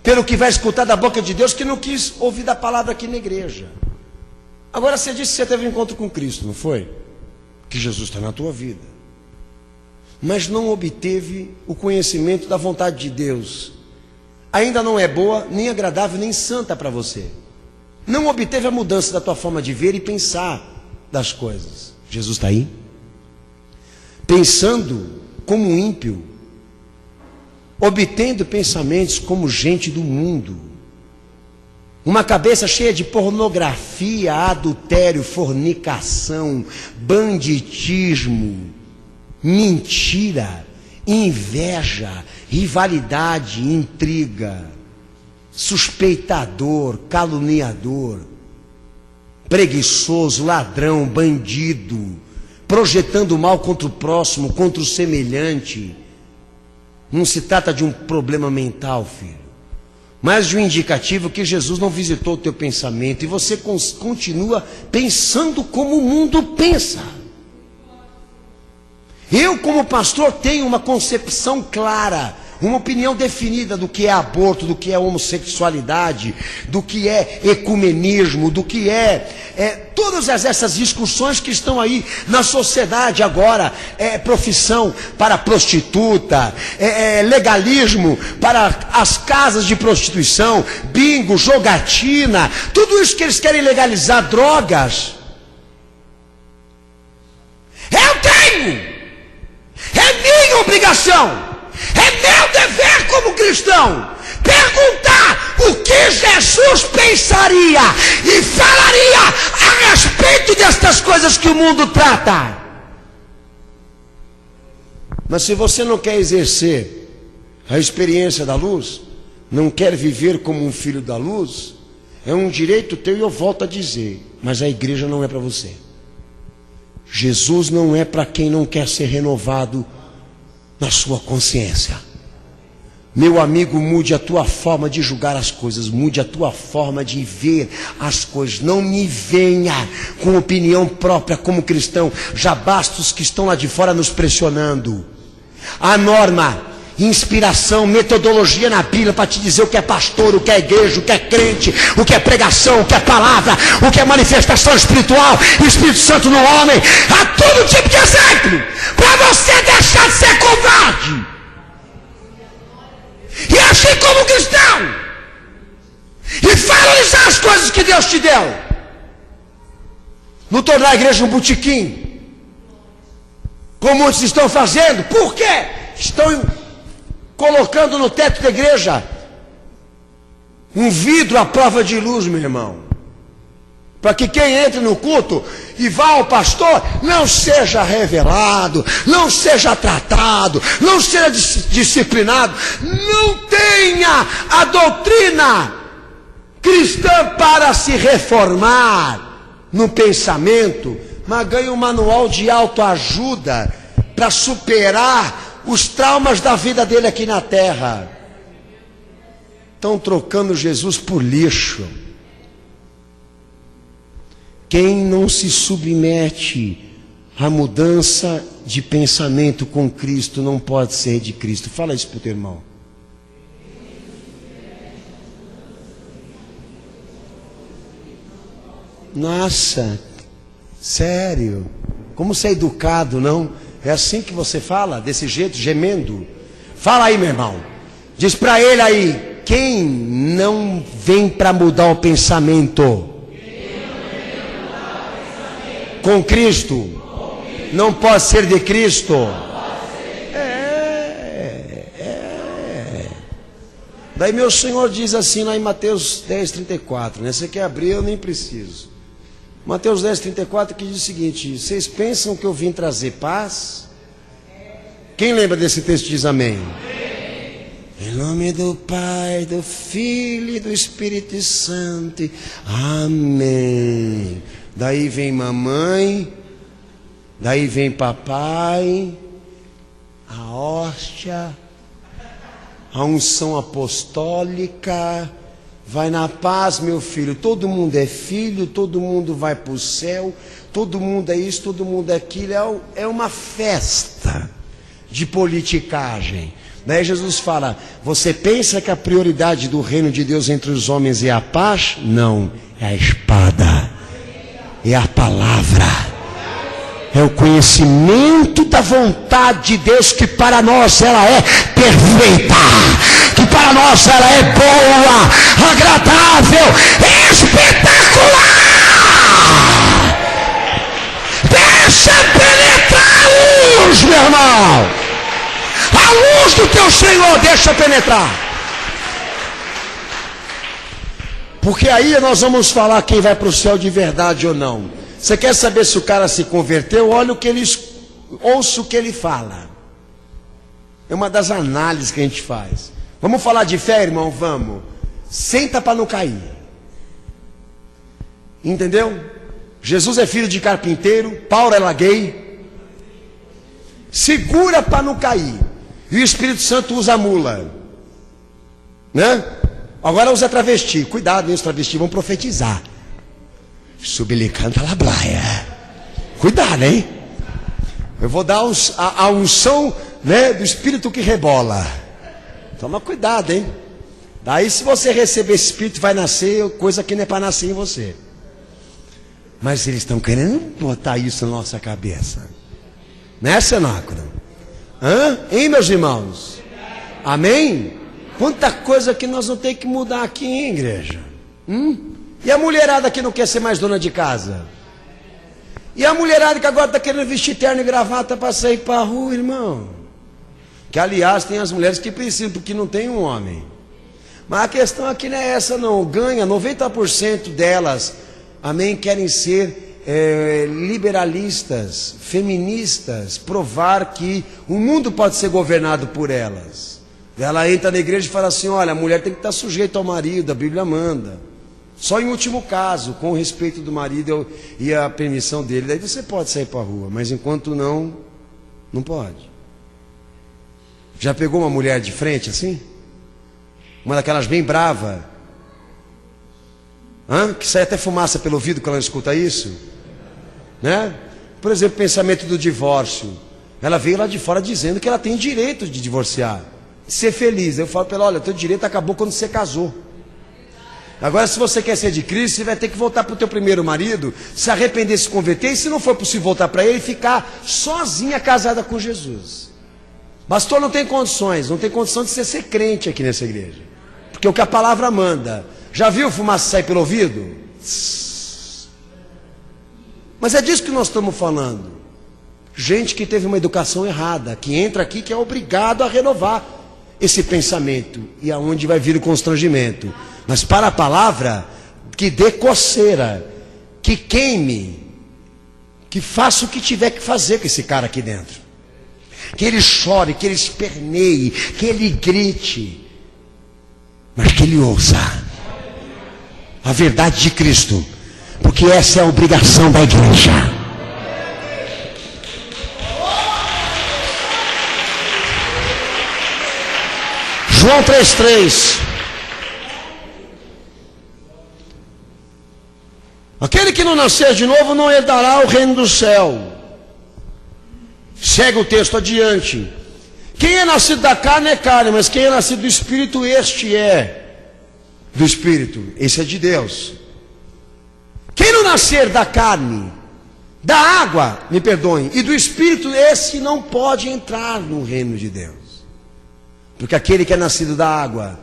A: pelo que vai escutar da boca de Deus, que não quis ouvir da palavra aqui na igreja. Agora você disse que você teve um encontro com Cristo, não foi? Que Jesus está na tua vida. Mas não obteve o conhecimento da vontade de Deus. Ainda não é boa, nem agradável, nem santa para você. Não obteve a mudança da tua forma de ver e pensar das coisas. Jesus está aí? Pensando como um ímpio, obtendo pensamentos como gente do mundo, uma cabeça cheia de pornografia, adultério, fornicação, banditismo, mentira, inveja, rivalidade, intriga, suspeitador, caluniador, preguiçoso, ladrão, bandido, projetando mal contra o próximo, contra o semelhante. Não se trata de um problema mental, filho. mais de um indicativo que Jesus não visitou o teu pensamento e você continua pensando como o mundo pensa. Eu, como pastor, tenho uma concepção clara, uma opinião definida do que é aborto, do que é homossexualidade, do que é ecumenismo, do que todas essas discussões que estão aí na sociedade agora, profissão para prostituta, legalismo para as casas de prostituição, bingo, jogatina, tudo isso que eles querem legalizar, drogas. Eu tenho! É minha obrigação, é meu dever como cristão, perguntar o que Jesus pensaria e falaria a respeito destas coisas que o mundo trata. Mas se você não quer exercer a experiência da luz, não quer viver como um filho da luz, é um direito teu, e eu volto a dizer, mas a igreja não é para você. Jesus não é para quem não quer ser renovado na sua consciência. Meu amigo, mude a tua forma de julgar as coisas, mude a tua forma de ver as coisas. Não me venha com opinião própria como cristão. Já basta os que estão lá de fora nos pressionando. A norma, inspiração, metodologia na Bíblia para te dizer o que é pastor, o que é igreja, o que é crente, o que é pregação, o que é palavra, o que é manifestação espiritual, o Espírito Santo no homem. Há todo tipo de exemplo para você deixar de ser covarde e agir como cristão e valorizar as coisas que Deus te deu. Não tornar a igreja um botequim, como muitos estão fazendo. Por quê? Estão colocando no teto da igreja um vidro à prova de luz, meu irmão, para que quem entre no culto e vá ao pastor não seja revelado, não seja tratado, não seja disciplinado, não tenha a doutrina cristã para se reformar no pensamento, mas ganhe um manual de autoajuda para superar os traumas da vida dele aqui na terra. Estão trocando Jesus por lixo. Quem não se submete à mudança de pensamento com Cristo não pode ser de Cristo. Fala isso para o teu irmão. Nossa, sério? Como você é educado, não? É assim que você fala? Desse jeito, gemendo? Fala aí, meu irmão. Diz para ele aí. Quem não vem para mudar o pensamento com Cristo não pode ser de Cristo. Daí meu Senhor diz assim lá em Mateus 10:34, né? Você quer abrir? Eu nem preciso. Mateus 10:34, que diz o seguinte: vocês pensam que eu vim trazer paz? Quem lembra desse texto diz amém. Em nome do Pai, do Filho e do Espírito Santo. Amém. Daí vem mamãe, daí vem papai, a hóstia, a unção apostólica. Vai na paz, meu filho. Todo mundo é filho, todo mundo vai para o céu, todo mundo é isso, todo mundo é aquilo. É uma festa de politicagem. Daí Jesus fala: você pensa que a prioridade do reino de Deus entre os homens é a paz? Não, é a espada, é a palavra, é o conhecimento da vontade de Deus, que para nós ela é perfeita, que para nós ela é boa, agradável, espetacular. Deixa penetrar a luz, meu irmão. A luz do teu Senhor deixa penetrar. Porque aí nós vamos falar quem vai para o céu de verdade ou não. Você quer saber se o cara se converteu? Olha o que ele, ouça o que ele fala. É uma das análises que a gente faz. Vamos falar de fé, irmão? Vamos. Senta para não cair. Entendeu? Jesus é filho de carpinteiro, Paulo era gay. Segura para não cair. E o Espírito Santo usa a mula, né? Agora usa travesti. Cuidado, hein? Os travestis vão profetizar. Subilicanta la blaia. Cuidado, hein? Eu vou dar a unção, né, do espírito que rebola. Toma cuidado, hein? Daí se você receber esse espírito, vai nascer coisa que não é para nascer em você. Mas eles estão querendo botar isso na nossa cabeça. Né, cenáculo? Hein, meus irmãos? Amém? Quanta coisa que nós vamos ter que mudar aqui, hein, igreja? E a mulherada que não quer ser mais dona de casa? E a mulherada que agora está querendo vestir terno e gravata para sair para a rua, irmão? Que aliás tem as mulheres que precisam, porque não tem um homem. Mas a questão aqui não é essa não. Ganha 90% delas, amém, querem ser liberalistas, feministas, provar que o mundo pode ser governado por elas. Ela entra na igreja e fala assim: olha, a mulher tem que estar sujeita ao marido, a Bíblia manda. Só em último caso, com o respeito do marido e a permissão dele, daí você pode sair para a rua, mas enquanto não, não pode. Já pegou uma mulher de frente assim? Uma daquelas bem brava, que sai até fumaça pelo ouvido quando ela escuta isso, né? Por exemplo, pensamento do divórcio. Ela veio lá de fora dizendo que ela tem direito de divorciar, de ser feliz. Eu falo para ela: olha, teu direito acabou quando você casou. Agora, se você quer ser de Cristo, você vai ter que voltar para o teu primeiro marido, se arrepender, se converter, e se não for possível voltar para ele, ficar sozinha casada com Jesus. Pastor, não tem condições, não tem condição de você ser crente aqui nessa igreja, porque o que a palavra manda. Já viu fumaça sair pelo ouvido? Mas é disso que nós estamos falando. Gente que teve uma educação errada, que entra aqui, que é obrigado a renovar esse pensamento, e aonde vai vir o constrangimento. Mas para a palavra, que dê coceira, que queime, que faça o que tiver que fazer com esse cara aqui dentro. Que ele chore, que ele esperneie, que ele grite, mas que ele ouça a verdade de Cristo, porque essa é a obrigação da igreja. João 3,3. Aquele que não nascer de novo não herdará o reino do céu. Segue o texto adiante. Quem é nascido da carne é carne, mas quem é nascido do Espírito, este é do Espírito. Esse é de Deus. Quem não nascer da carne, da água, me perdoem, e do Espírito, esse não pode entrar no reino de Deus. Porque aquele que é nascido da água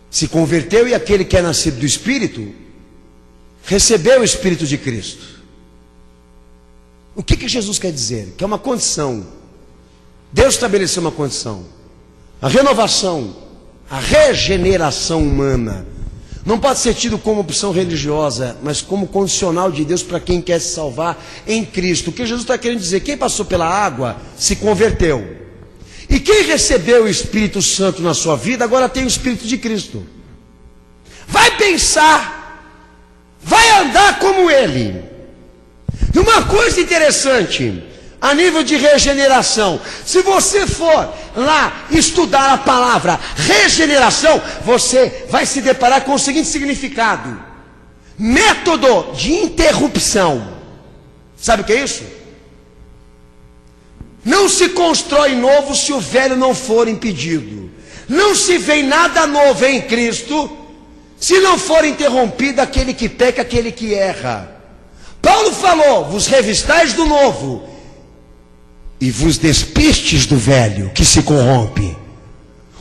A: se converteu, e aquele que é nascido do Espírito recebeu o Espírito de Cristo. O que Jesus quer dizer? Que é uma condição. Deus estabeleceu uma condição. A renovação, a regeneração humana não pode ser tido como opção religiosa, mas como condicional de Deus para quem quer se salvar em Cristo. O que Jesus está querendo dizer? Quem passou pela água se converteu. E quem recebeu o Espírito Santo na sua vida, agora tem o Espírito de Cristo. Vai pensar, vai andar como Ele. E uma coisa interessante, a nível de regeneração, se você for lá estudar a palavra regeneração, você vai se deparar com o seguinte significado: método de interrupção. Sabe o que é isso? Não se constrói novo se o velho não for impedido. Não se vê nada novo em Cristo se não for interrompido aquele que peca, aquele que erra. Paulo falou: vos revistais do novo e vos despistes do velho que se corrompe.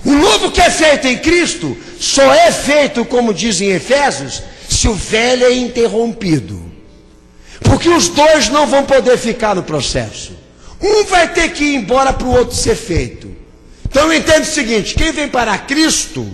A: O novo que é feito em Cristo só é feito, como diz em Efésios, se o velho é interrompido. Porque os dois não vão poder ficar no processo. Um vai ter que ir embora para o outro ser feito. Então entende o seguinte: quem vem para Cristo,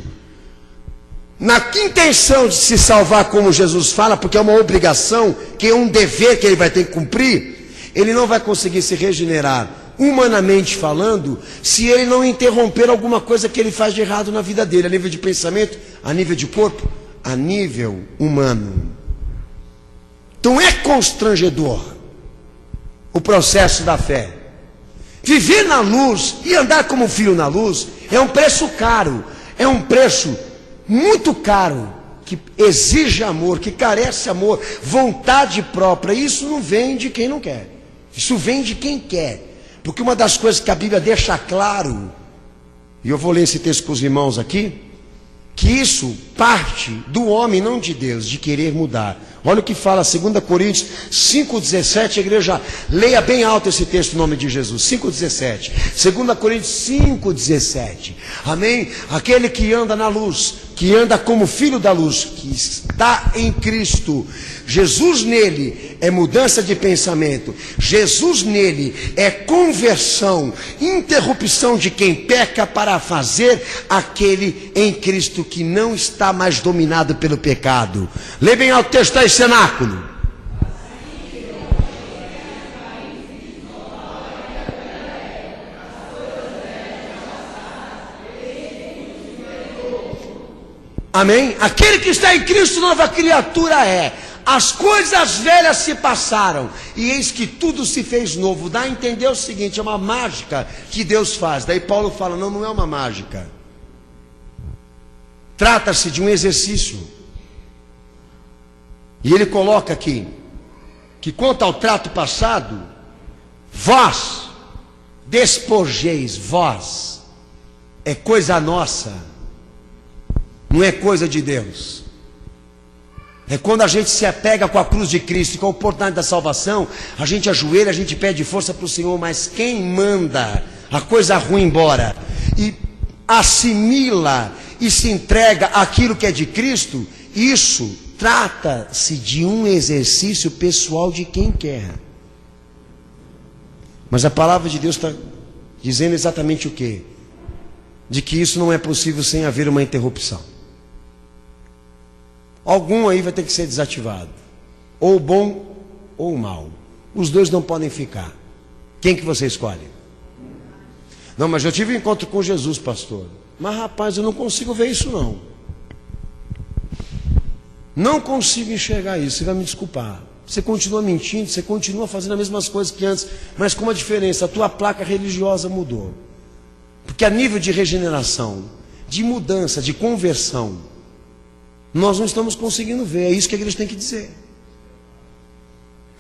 A: na intenção de se salvar, como Jesus fala, porque é uma obrigação, que é um dever que ele vai ter que cumprir, ele não vai conseguir se regenerar, humanamente falando, se ele não interromper alguma coisa que ele faz de errado na vida dele, a nível de pensamento, a nível de corpo, a nível humano. Então é constrangedor o processo da fé. Viver na luz e andar como filho na luz é um preço caro, é um preço muito caro, que exige amor, que carece amor, vontade própria. Isso não vem de quem não quer, isso vem de quem quer. Porque uma das coisas que a Bíblia deixa claro, e eu vou ler esse texto com os irmãos aqui, que isso parte do homem, não de Deus, de querer mudar. Olha o que fala 2 Coríntios 5,17, a igreja, leia bem alto esse texto em nome de Jesus, 5,17, 2 Coríntios 5,17, amém? Aquele que anda na luz, que anda como filho da luz, que está em Cristo, Jesus nele é mudança de pensamento, Jesus nele é conversão, interrupção de quem peca para fazer aquele em Cristo que não está mais dominado pelo pecado. Lê bem alto o texto aí, cenáculo. Amém? Aquele que está em Cristo, nova criatura é. As coisas velhas se passaram, e eis que tudo se fez novo. Dá a entender o seguinte, é uma mágica que Deus faz. Daí Paulo fala, não é uma mágica. Trata-se de um exercício. E ele coloca aqui, que quanto ao trato passado, vós despojeis, vós, é coisa nossa, não é coisa de Deus. É quando a gente se apega com a cruz de Cristo e com a oportunidade da salvação, a gente ajoelha, a gente pede força para o Senhor, mas quem manda a coisa ruim embora e assimila e se entrega àquilo que é de Cristo, isso trata-se de um exercício pessoal de quem quer. Mas a palavra de Deus está dizendo exatamente o quê? De que isso não é possível sem haver uma interrupção. Algum aí vai ter que ser desativado, ou o bom ou o mal. Os dois não podem ficar. Quem que você escolhe? Não, mas eu tive um encontro com Jesus, pastor. Mas rapaz, eu não consigo ver isso não. Não consigo enxergar isso, você vai me desculpar. Você continua mentindo, você continua fazendo as mesmas coisas que antes, mas com uma diferença, a tua placa religiosa mudou. Porque a nível de regeneração, de mudança, de conversão, nós não estamos conseguindo ver, é isso que a igreja tem que dizer.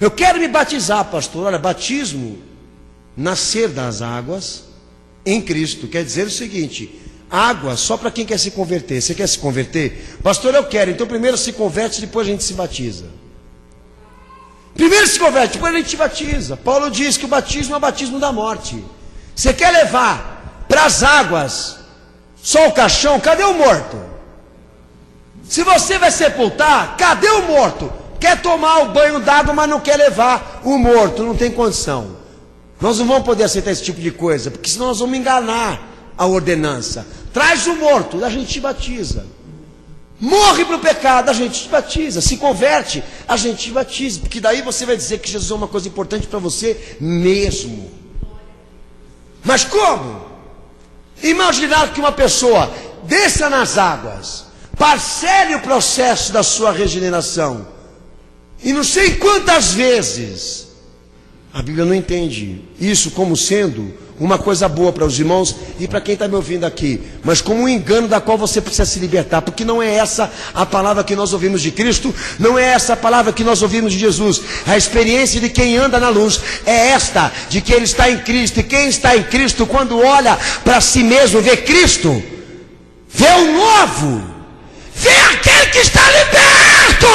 A: Eu quero me batizar, pastor. Olha, batismo, nascer das águas em Cristo, quer dizer o seguinte, água só para quem quer se converter. Você quer se converter? Pastor, eu quero. Então primeiro se converte, depois a gente se batiza. Primeiro se converte, depois a gente se batiza. Paulo diz que o batismo é o batismo da morte. Você quer levar para as águas só o caixão? Cadê o morto? Se você vai sepultar, cadê o morto? Quer tomar o banho d'água, mas não quer levar o morto, não tem condição. Nós não vamos poder aceitar esse tipo de coisa, porque senão nós vamos enganar a ordenança. Traz o morto, a gente te batiza. Morre para o pecado, a gente te batiza. Se converte, a gente te batiza. Porque daí você vai dizer que Jesus é uma coisa importante para você mesmo. Mas como? Imaginar que uma pessoa desça nas águas, parcele o processo da sua regeneração, e não sei quantas vezes, a Bíblia não entende isso como sendo uma coisa boa para os irmãos e para quem está me ouvindo aqui, mas como um engano da qual você precisa se libertar, porque não é essa a palavra que nós ouvimos de Cristo, não é essa a palavra que nós ouvimos de Jesus. A experiência de quem anda na luz é esta, de que ele está em Cristo, e quem está em Cristo, quando olha para si mesmo, vê Cristo, vê o novo, vê aquele que está liberto,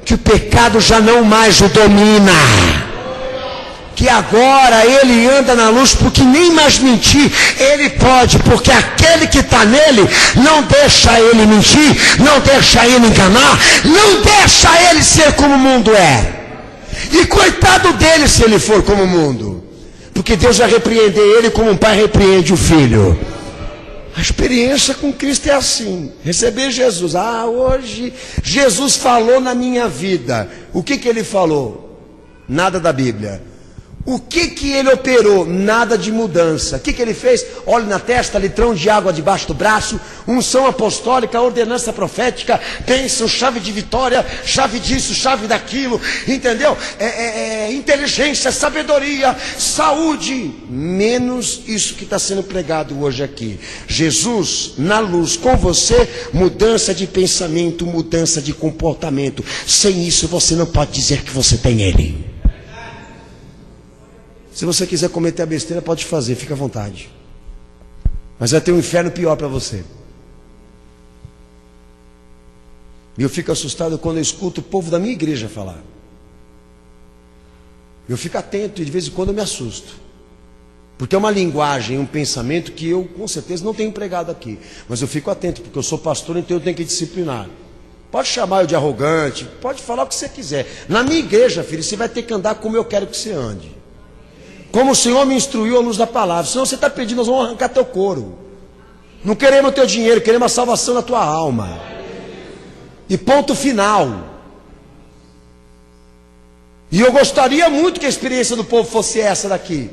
A: que o pecado já não mais o domina, que agora ele anda na luz, porque nem mais mentir ele pode, porque aquele que está nele não deixa ele mentir, não deixa ele enganar, não deixa ele ser como o mundo é. E coitado dele se ele for como o mundo, porque Deus vai repreender ele como um pai repreende o filho. A experiência com Cristo é assim, receber Jesus. Hoje Jesus falou na minha vida. O que ele falou? Nada da Bíblia. O que ele operou? Nada de mudança. O que ele fez? Óleo na testa, litrão de água debaixo do braço, unção apostólica, ordenança profética, bênção, chave de vitória, chave disso, chave daquilo, entendeu? Inteligência, sabedoria, saúde, menos isso que está sendo pregado hoje aqui. Jesus na luz com você, mudança de pensamento, mudança de comportamento. Sem isso você não pode dizer que você tem Ele. Se você quiser cometer a besteira, pode fazer, fica à vontade. Mas vai ter um inferno pior para você. E eu fico assustado quando eu escuto o povo da minha igreja falar. Eu fico atento e de vez em quando eu me assusto. Porque é uma linguagem, um pensamento que eu com certeza não tenho pregado aqui. Mas eu fico atento, porque eu sou pastor, então eu tenho que disciplinar. Pode chamar eu de arrogante, pode falar o que você quiser. Na minha igreja, filho, você vai ter que andar como eu quero que você ande. Como o Senhor me instruiu à luz da palavra. Senão você está pedindo, nós vamos arrancar teu couro. Não queremos o teu dinheiro, queremos a salvação da tua alma. E ponto final. E eu gostaria muito que a experiência do povo fosse essa daqui.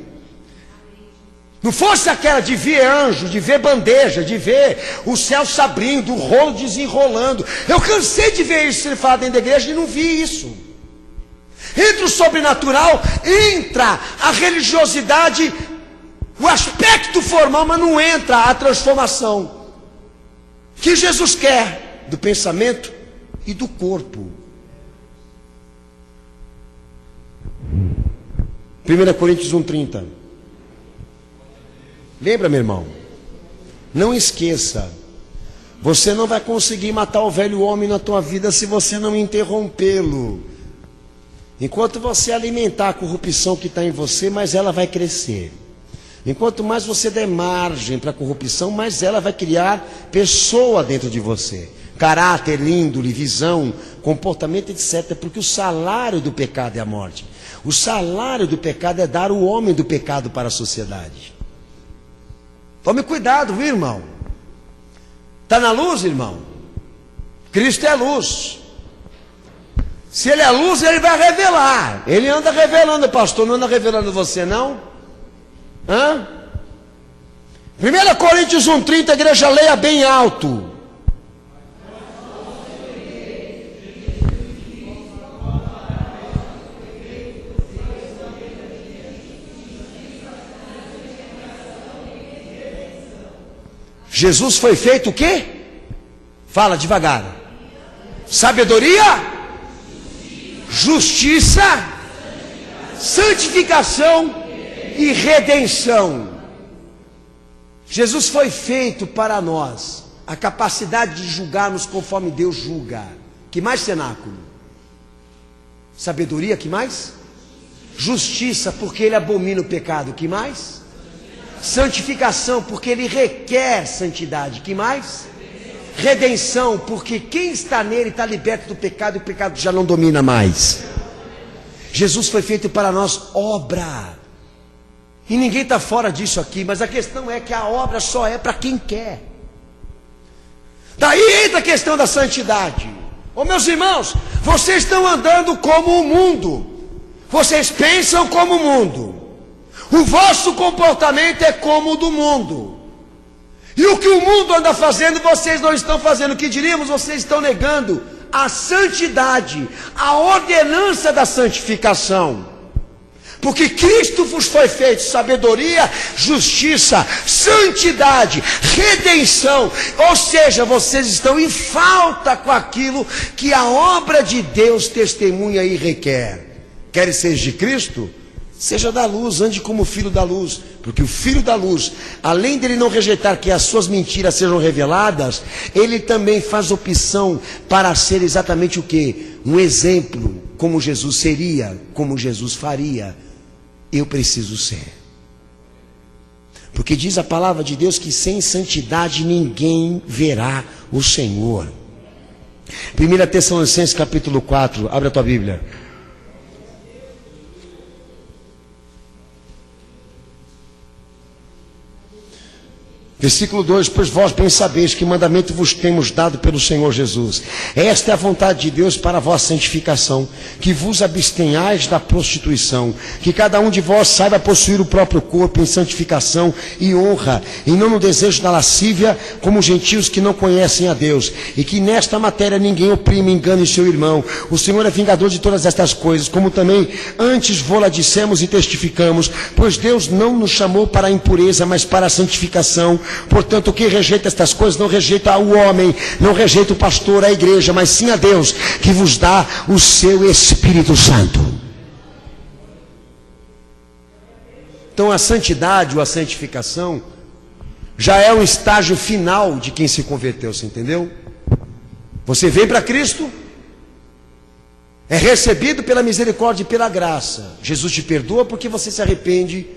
A: Não fosse aquela de ver anjo, de ver bandeja, de ver o céu se abrindo, o rolo desenrolando. Eu cansei de ver isso, ele fala dentro da igreja, e não vi isso. Entra o sobrenatural, entra a religiosidade, o aspecto formal, mas não entra a transformação que Jesus quer do pensamento e do corpo. 1 Coríntios 1,30. Lembra, meu irmão? Não esqueça, você não vai conseguir matar o velho homem na tua vida se você não interrompê-lo. Enquanto você alimentar a corrupção que está em você, mais ela vai crescer. Enquanto mais você der margem para a corrupção, mais ela vai criar pessoa dentro de você. Caráter, índole, visão, comportamento, etc. Porque o salário do pecado é a morte. O salário do pecado é dar o homem do pecado para a sociedade. Tome cuidado, viu, irmão? Está na luz, irmão? Cristo é a luz. Se ele é luz, ele vai revelar. Ele anda revelando, pastor. Não anda revelando você, não? 1 Coríntios 1,30, a igreja leia bem alto. Jesus foi feito o quê? Fala devagar. Sabedoria, justiça, santificação e redenção. Jesus foi feito para nós a capacidade de julgarmos conforme Deus julga. Que mais, cenáculo? Sabedoria, que mais? Justiça, porque ele abomina o pecado. Que mais? Santificação, porque ele requer santidade. Que mais? Redenção, porque quem está nele está liberto do pecado e o pecado já não domina mais. Jesus foi feito para nós obra. E ninguém está fora disso aqui, mas a questão é que a obra só é para quem quer. Daí entra a questão da santidade. Ô meus irmãos, vocês estão andando como o mundo. Vocês pensam como o mundo. O vosso comportamento é como o do mundo. E o que o mundo anda fazendo, vocês não estão fazendo. O que diríamos? Vocês estão negando a santidade, a ordenança da santificação. Porque Cristo vos foi feito sabedoria, justiça, santidade, redenção. Ou seja, vocês estão em falta com aquilo que a obra de Deus testemunha e requer. Quer seja de Cristo? Seja da luz, ande como filho da luz. Porque o filho da luz, além dele não rejeitar que as suas mentiras sejam reveladas, ele também faz opção para ser exatamente o quê? Um exemplo, como Jesus seria, como Jesus faria. Eu preciso ser. Porque diz a palavra de Deus que sem santidade ninguém verá o Senhor. 1 Tessalonicenses capítulo 4, abre a tua Bíblia. Versículo 2: pois vós bem sabeis que mandamento vos temos dado pelo Senhor Jesus. Esta é a vontade de Deus para a vossa santificação, que vos abstenhais da prostituição, que cada um de vós saiba possuir o próprio corpo em santificação e honra, e não no desejo da lascívia, como os gentios que não conhecem a Deus, e que nesta matéria ninguém oprime e engane seu irmão. O Senhor é vingador de todas estas coisas, como também antes vô-la dissemos e testificamos, pois Deus não nos chamou para a impureza, mas para a santificação. Portanto, quem rejeita estas coisas não rejeita o homem, não rejeita o pastor, a igreja, mas sim a Deus, que vos dá o seu Espírito Santo. Então a santidade ou a santificação já é um estágio final de quem se converteu, você entendeu? Você vem para Cristo, é recebido pela misericórdia e pela graça. Jesus te perdoa porque você se arrepende.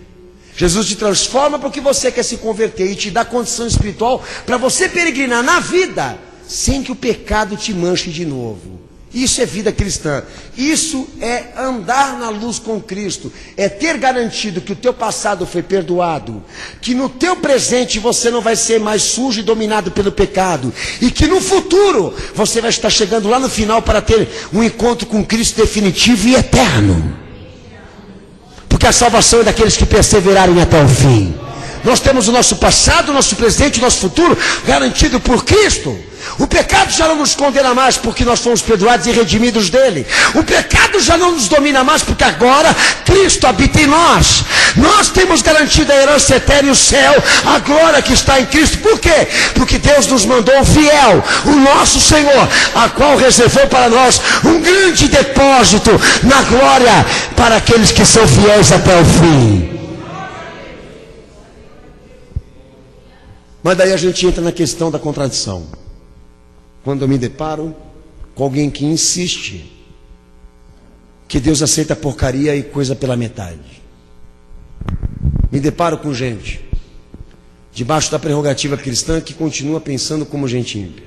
A: Jesus te transforma porque você quer se converter e te dá condição espiritual para você peregrinar na vida sem que o pecado te manche de novo. Isso é vida cristã. Isso é andar na luz com Cristo. É ter garantido que o teu passado foi perdoado, que no teu presente você não vai ser mais sujo e dominado pelo pecado, e que no futuro você vai estar chegando lá no final para ter um encontro com Cristo definitivo e eterno. Porque a salvação é daqueles que perseverarem até o fim. Nós temos o nosso passado, o nosso presente, o nosso futuro garantido por Cristo. O pecado já não nos condena mais porque nós fomos perdoados e redimidos dele. O pecado já não nos domina mais porque agora Cristo habita em nós. Nós temos garantido a herança eterna e o céu, a glória que está em Cristo. Por quê? Porque Deus nos mandou um fiel, o nosso Senhor, a qual reservou para nós um grande depósito na glória para aqueles que são fiéis até o fim. Mas daí a gente entra na questão da contradição. Quando eu me deparo com alguém que insiste que Deus aceita porcaria e coisa pela metade. Me deparo com gente debaixo da prerrogativa cristã que continua pensando como gente ímpia.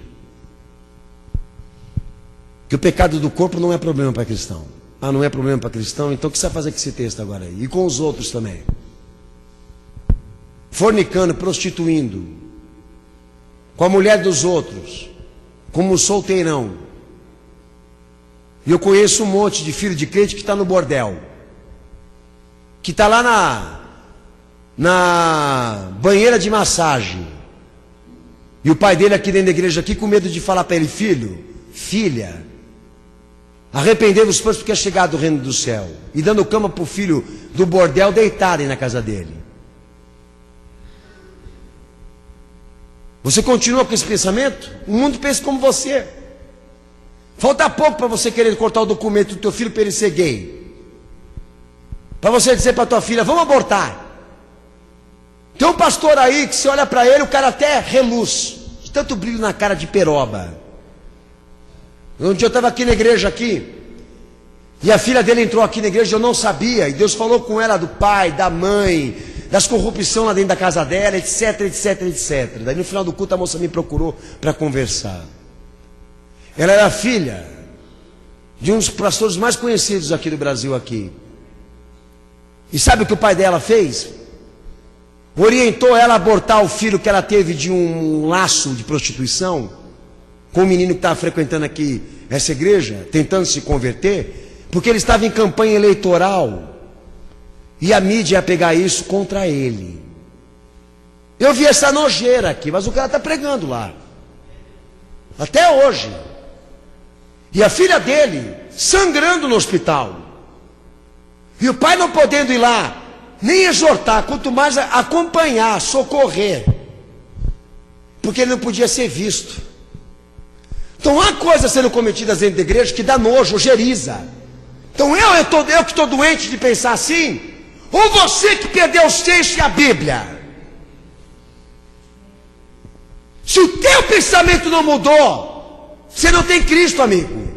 A: Que o pecado do corpo não é problema para cristão. Ah, não é problema para cristão? Então o que você vai fazer com esse texto agora aí? E com os outros também. Fornicando, prostituindo, com a mulher dos outros, como solteirão. E eu conheço um monte de filho de crente que está no bordel, que está lá na banheira de massagem, e o pai dele aqui dentro da igreja aqui com medo de falar para ele: filho, filha, arrependei-vos pois porque é chegado o reino do céu, e dando cama para o filho do bordel deitarem na casa dele. Você continua com esse pensamento? O mundo pensa como você. Falta pouco para você querer cortar o documento do teu filho para ele ser gay. Para você dizer para tua filha: vamos abortar. Tem um pastor aí que você olha para ele, o cara até reluz, de tanto brilho na cara de peroba. Um dia eu estava aqui na igreja aqui, e a filha dele entrou aqui na igreja, eu não sabia, e Deus falou com ela do pai, da mãe, das corrupções lá dentro da casa dela, etc, etc, etc. Daí no final do culto a moça me procurou para conversar. Ela era filha de um dos pastores mais conhecidos aqui do Brasil aqui. E sabe o que o pai dela fez? Orientou ela a abortar o filho que ela teve de um laço de prostituição, com um menino que estava frequentando aqui essa igreja, tentando se converter, porque ele estava em campanha eleitoral. E a mídia ia pegar isso contra ele. Eu vi essa nojeira aqui, mas o cara está pregando lá. Até hoje. E a filha dele sangrando no hospital. E o pai não podendo ir lá, nem exortar, quanto mais acompanhar, socorrer. Porque ele não podia ser visto. Então há coisas sendo cometidas dentro da igreja que dá nojo, ojeriza. Então eu que estou doente de pensar assim, ou você que perdeu os textos e a Bíblia? Se o teu pensamento não mudou, você não tem Cristo, amigo.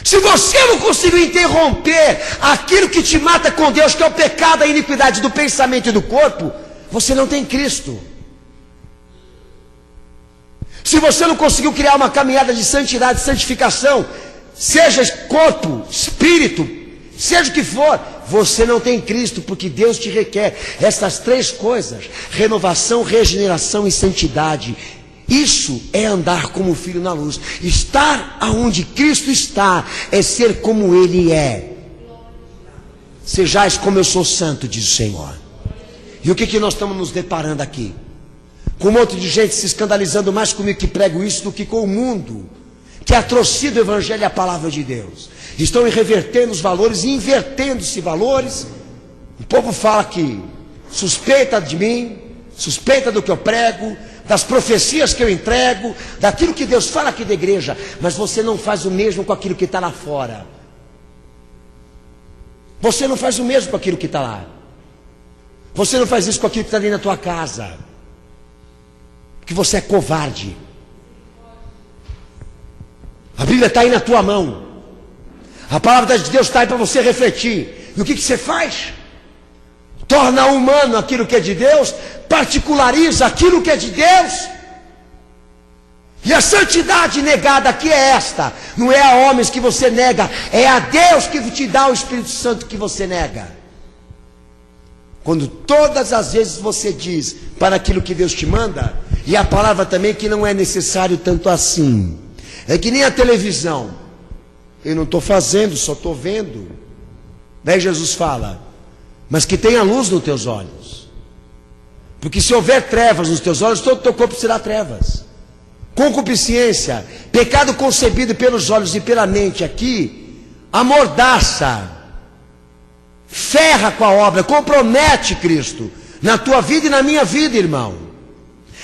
A: Se você não conseguiu interromper aquilo que te mata com Deus, que é o pecado, a iniquidade do pensamento e do corpo, você não tem Cristo. Se você não conseguiu criar uma caminhada de santidade, de santificação, seja corpo, espírito seja o que for, você não tem Cristo, porque Deus te requer essas três coisas: renovação, regeneração e santidade. Isso é andar como filho na luz. Estar aonde Cristo está é ser como Ele é. Sejais como eu sou santo, diz o Senhor. E o que nós estamos nos deparando aqui? Com um monte de gente se escandalizando mais comigo que prego isso do que com o mundo, que atrocida o Evangelho e a palavra de Deus. Estão revertendo os valores, invertendo-se valores. O povo fala que suspeita de mim, suspeita do que eu prego, das profecias que eu entrego, daquilo que Deus fala aqui da igreja, mas você não faz o mesmo com aquilo que está lá fora. Você não faz o mesmo com aquilo que está lá. Você não faz isso com aquilo que está ali na tua casa, porque você é covarde. A Bíblia está aí na tua mão, a palavra de Deus está aí para você refletir. E o que você faz? Torna humano aquilo que é de Deus, particulariza aquilo que é de Deus. E a santidade negada aqui é esta: não é a homens que você nega, é a Deus que te dá o Espírito Santo que você nega. Quando todas as vezes você diz para aquilo que Deus te manda, e a palavra também que não é necessário tanto assim. É que nem a televisão: eu não estou fazendo, só estou vendo. Daí Jesus fala: mas que tenha luz nos teus olhos, porque se houver trevas nos teus olhos, todo o teu corpo será trevas. Concupiscência, pecado concebido pelos olhos e pela mente aqui, amordaça, ferra com a obra, compromete Cristo na tua vida e na minha vida, irmão.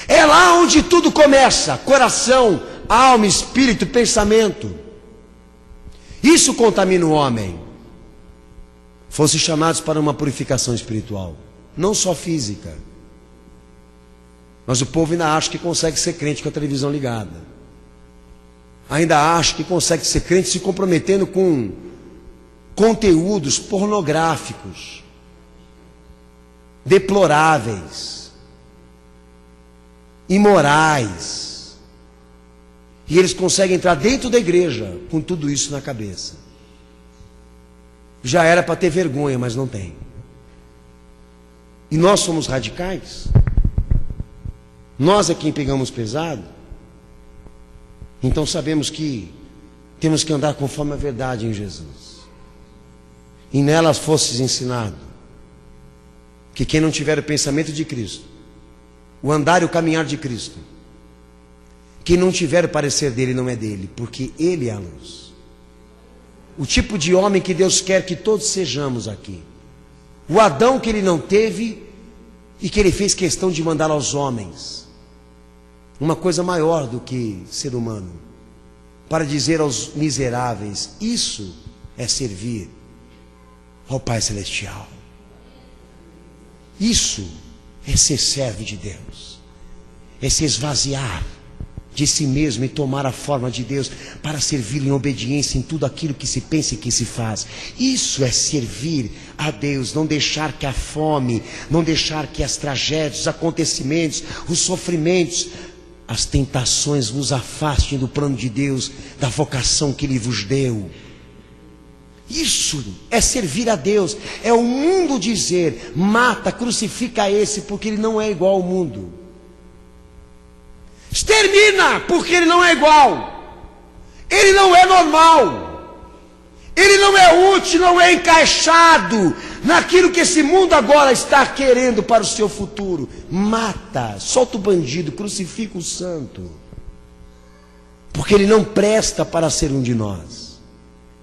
A: É lá onde tudo começa: coração, alma, espírito, pensamento. Isso contamina o homem. Fossem chamados para uma purificação espiritual, não só física. Mas o povo ainda acha que consegue ser crente com a televisão ligada. Ainda acha que consegue ser crente se comprometendo com conteúdos pornográficos, deploráveis, imorais. E eles conseguem entrar dentro da igreja com tudo isso na cabeça. Já era para ter vergonha, mas não tem. E nós somos radicais. Nós é quem pegamos pesado. Então sabemos que temos que andar conforme a verdade em Jesus. E nelas fosses ensinado que quem não tiver o pensamento de Cristo, o andar e o caminhar de Cristo, quem não tiver o parecer dele não é dele, porque ele é a luz. O tipo de homem que Deus quer que todos sejamos aqui. O Adão que ele não teve e que ele fez questão de mandar aos homens. Uma coisa maior do que ser humano. Para dizer aos miseráveis: isso é servir ao Pai Celestial. Isso é ser servo de Deus. É se esvaziar de si mesmo e tomar a forma de Deus para servir em obediência em tudo aquilo que se pensa e que se faz. Isso é servir a Deus. Não deixar que a fome, não deixar que as tragédias, os acontecimentos, os sofrimentos, as tentações vos afastem do plano de Deus, da vocação que Ele vos deu. Isso é servir a Deus. É o mundo dizer: mata, crucifica esse, porque ele não é igual ao mundo. Extermina, porque ele não é igual. Ele não é normal. Ele não é útil, não é encaixado naquilo que esse mundo agora está querendo para o seu futuro. Mata, solta o bandido, crucifica o santo, porque ele não presta para ser um de nós.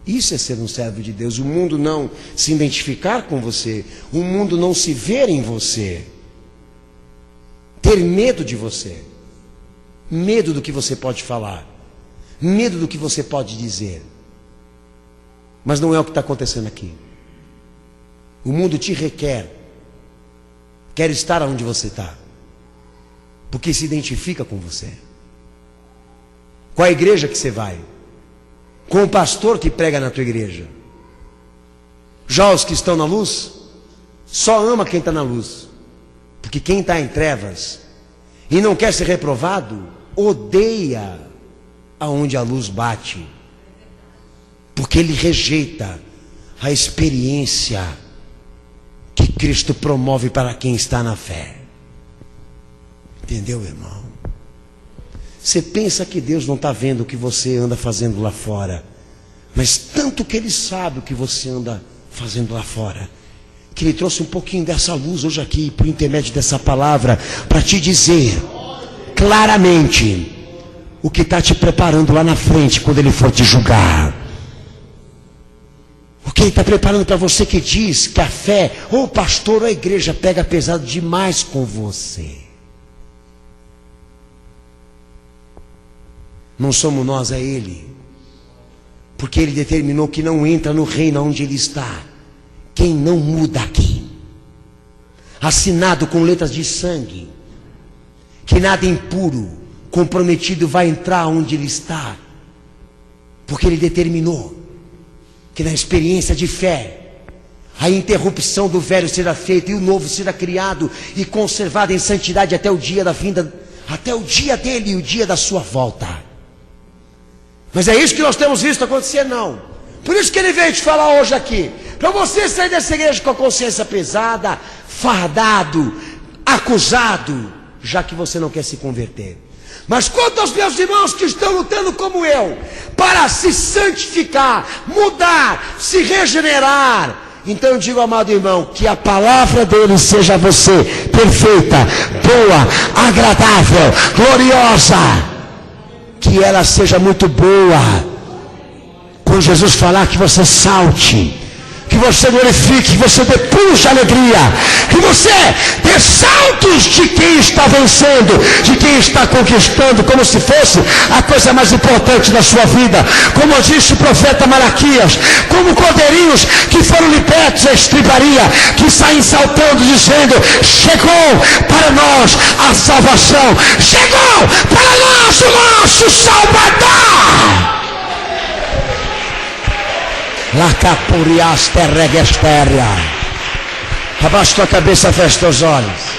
A: Isso é ser um servo de Deus. O mundo não se identificar com você, o mundo não se ver em você, ter medo de você, medo do que você pode falar, medo do que você pode dizer. Mas não é o que está acontecendo aqui. O mundo te requer, quer estar onde você está, porque se identifica com você. Qual a igreja que você vai? Com o pastor que prega na tua igreja. Já os que estão na luz, só ama quem está na luz, porque quem está em trevas e não quer ser reprovado, odeia aonde a luz bate, porque ele rejeita a experiência que Cristo promove para quem está na fé. Entendeu, irmão? Você pensa que Deus não está vendo o que você anda fazendo lá fora, mas tanto que Ele sabe o que você anda fazendo lá fora, que Ele trouxe um pouquinho dessa luz hoje aqui, por intermédio dessa palavra, para te dizer claramente o que está te preparando lá na frente, quando Ele for te julgar. O que Ele está preparando para você que diz que a fé, ou o pastor ou a igreja, pega pesado demais com você. Não somos nós, é Ele. Porque Ele determinou que não entra no reino onde Ele está quem não muda aqui. Assinado com letras de sangue, que nada impuro, comprometido vai entrar onde Ele está. Porque Ele determinou que na experiência de fé, a interrupção do velho será feita e o novo será criado e conservado em santidade até o dia da vinda, até o dia dele e o dia da sua volta. Mas é isso que nós temos visto acontecer? Não. Por isso que Ele veio te falar hoje aqui, para você sair dessa igreja com a consciência pesada, fardado, acusado, já que você não quer se converter. Mas quanto aos meus irmãos que estão lutando como eu, para se santificar, mudar, se regenerar, então eu digo, amado irmão, que a palavra dele seja a você perfeita, boa, agradável, gloriosa. Que ela seja muito boa. Quando Jesus falar, que você salte, que você glorifique, que você dê pulos de alegria, que você dê saltos de quem está vencendo, de quem está conquistando, como se fosse a coisa mais importante da sua vida. Como disse o profeta Malaquias, como cordeirinhos que foram libertos da estribaria, que saem saltando dizendo: chegou para nós a salvação, chegou para nós o nosso Salvador. Lacapurias terregestéria. Abaixa tua cabeça, fecha teus olhos.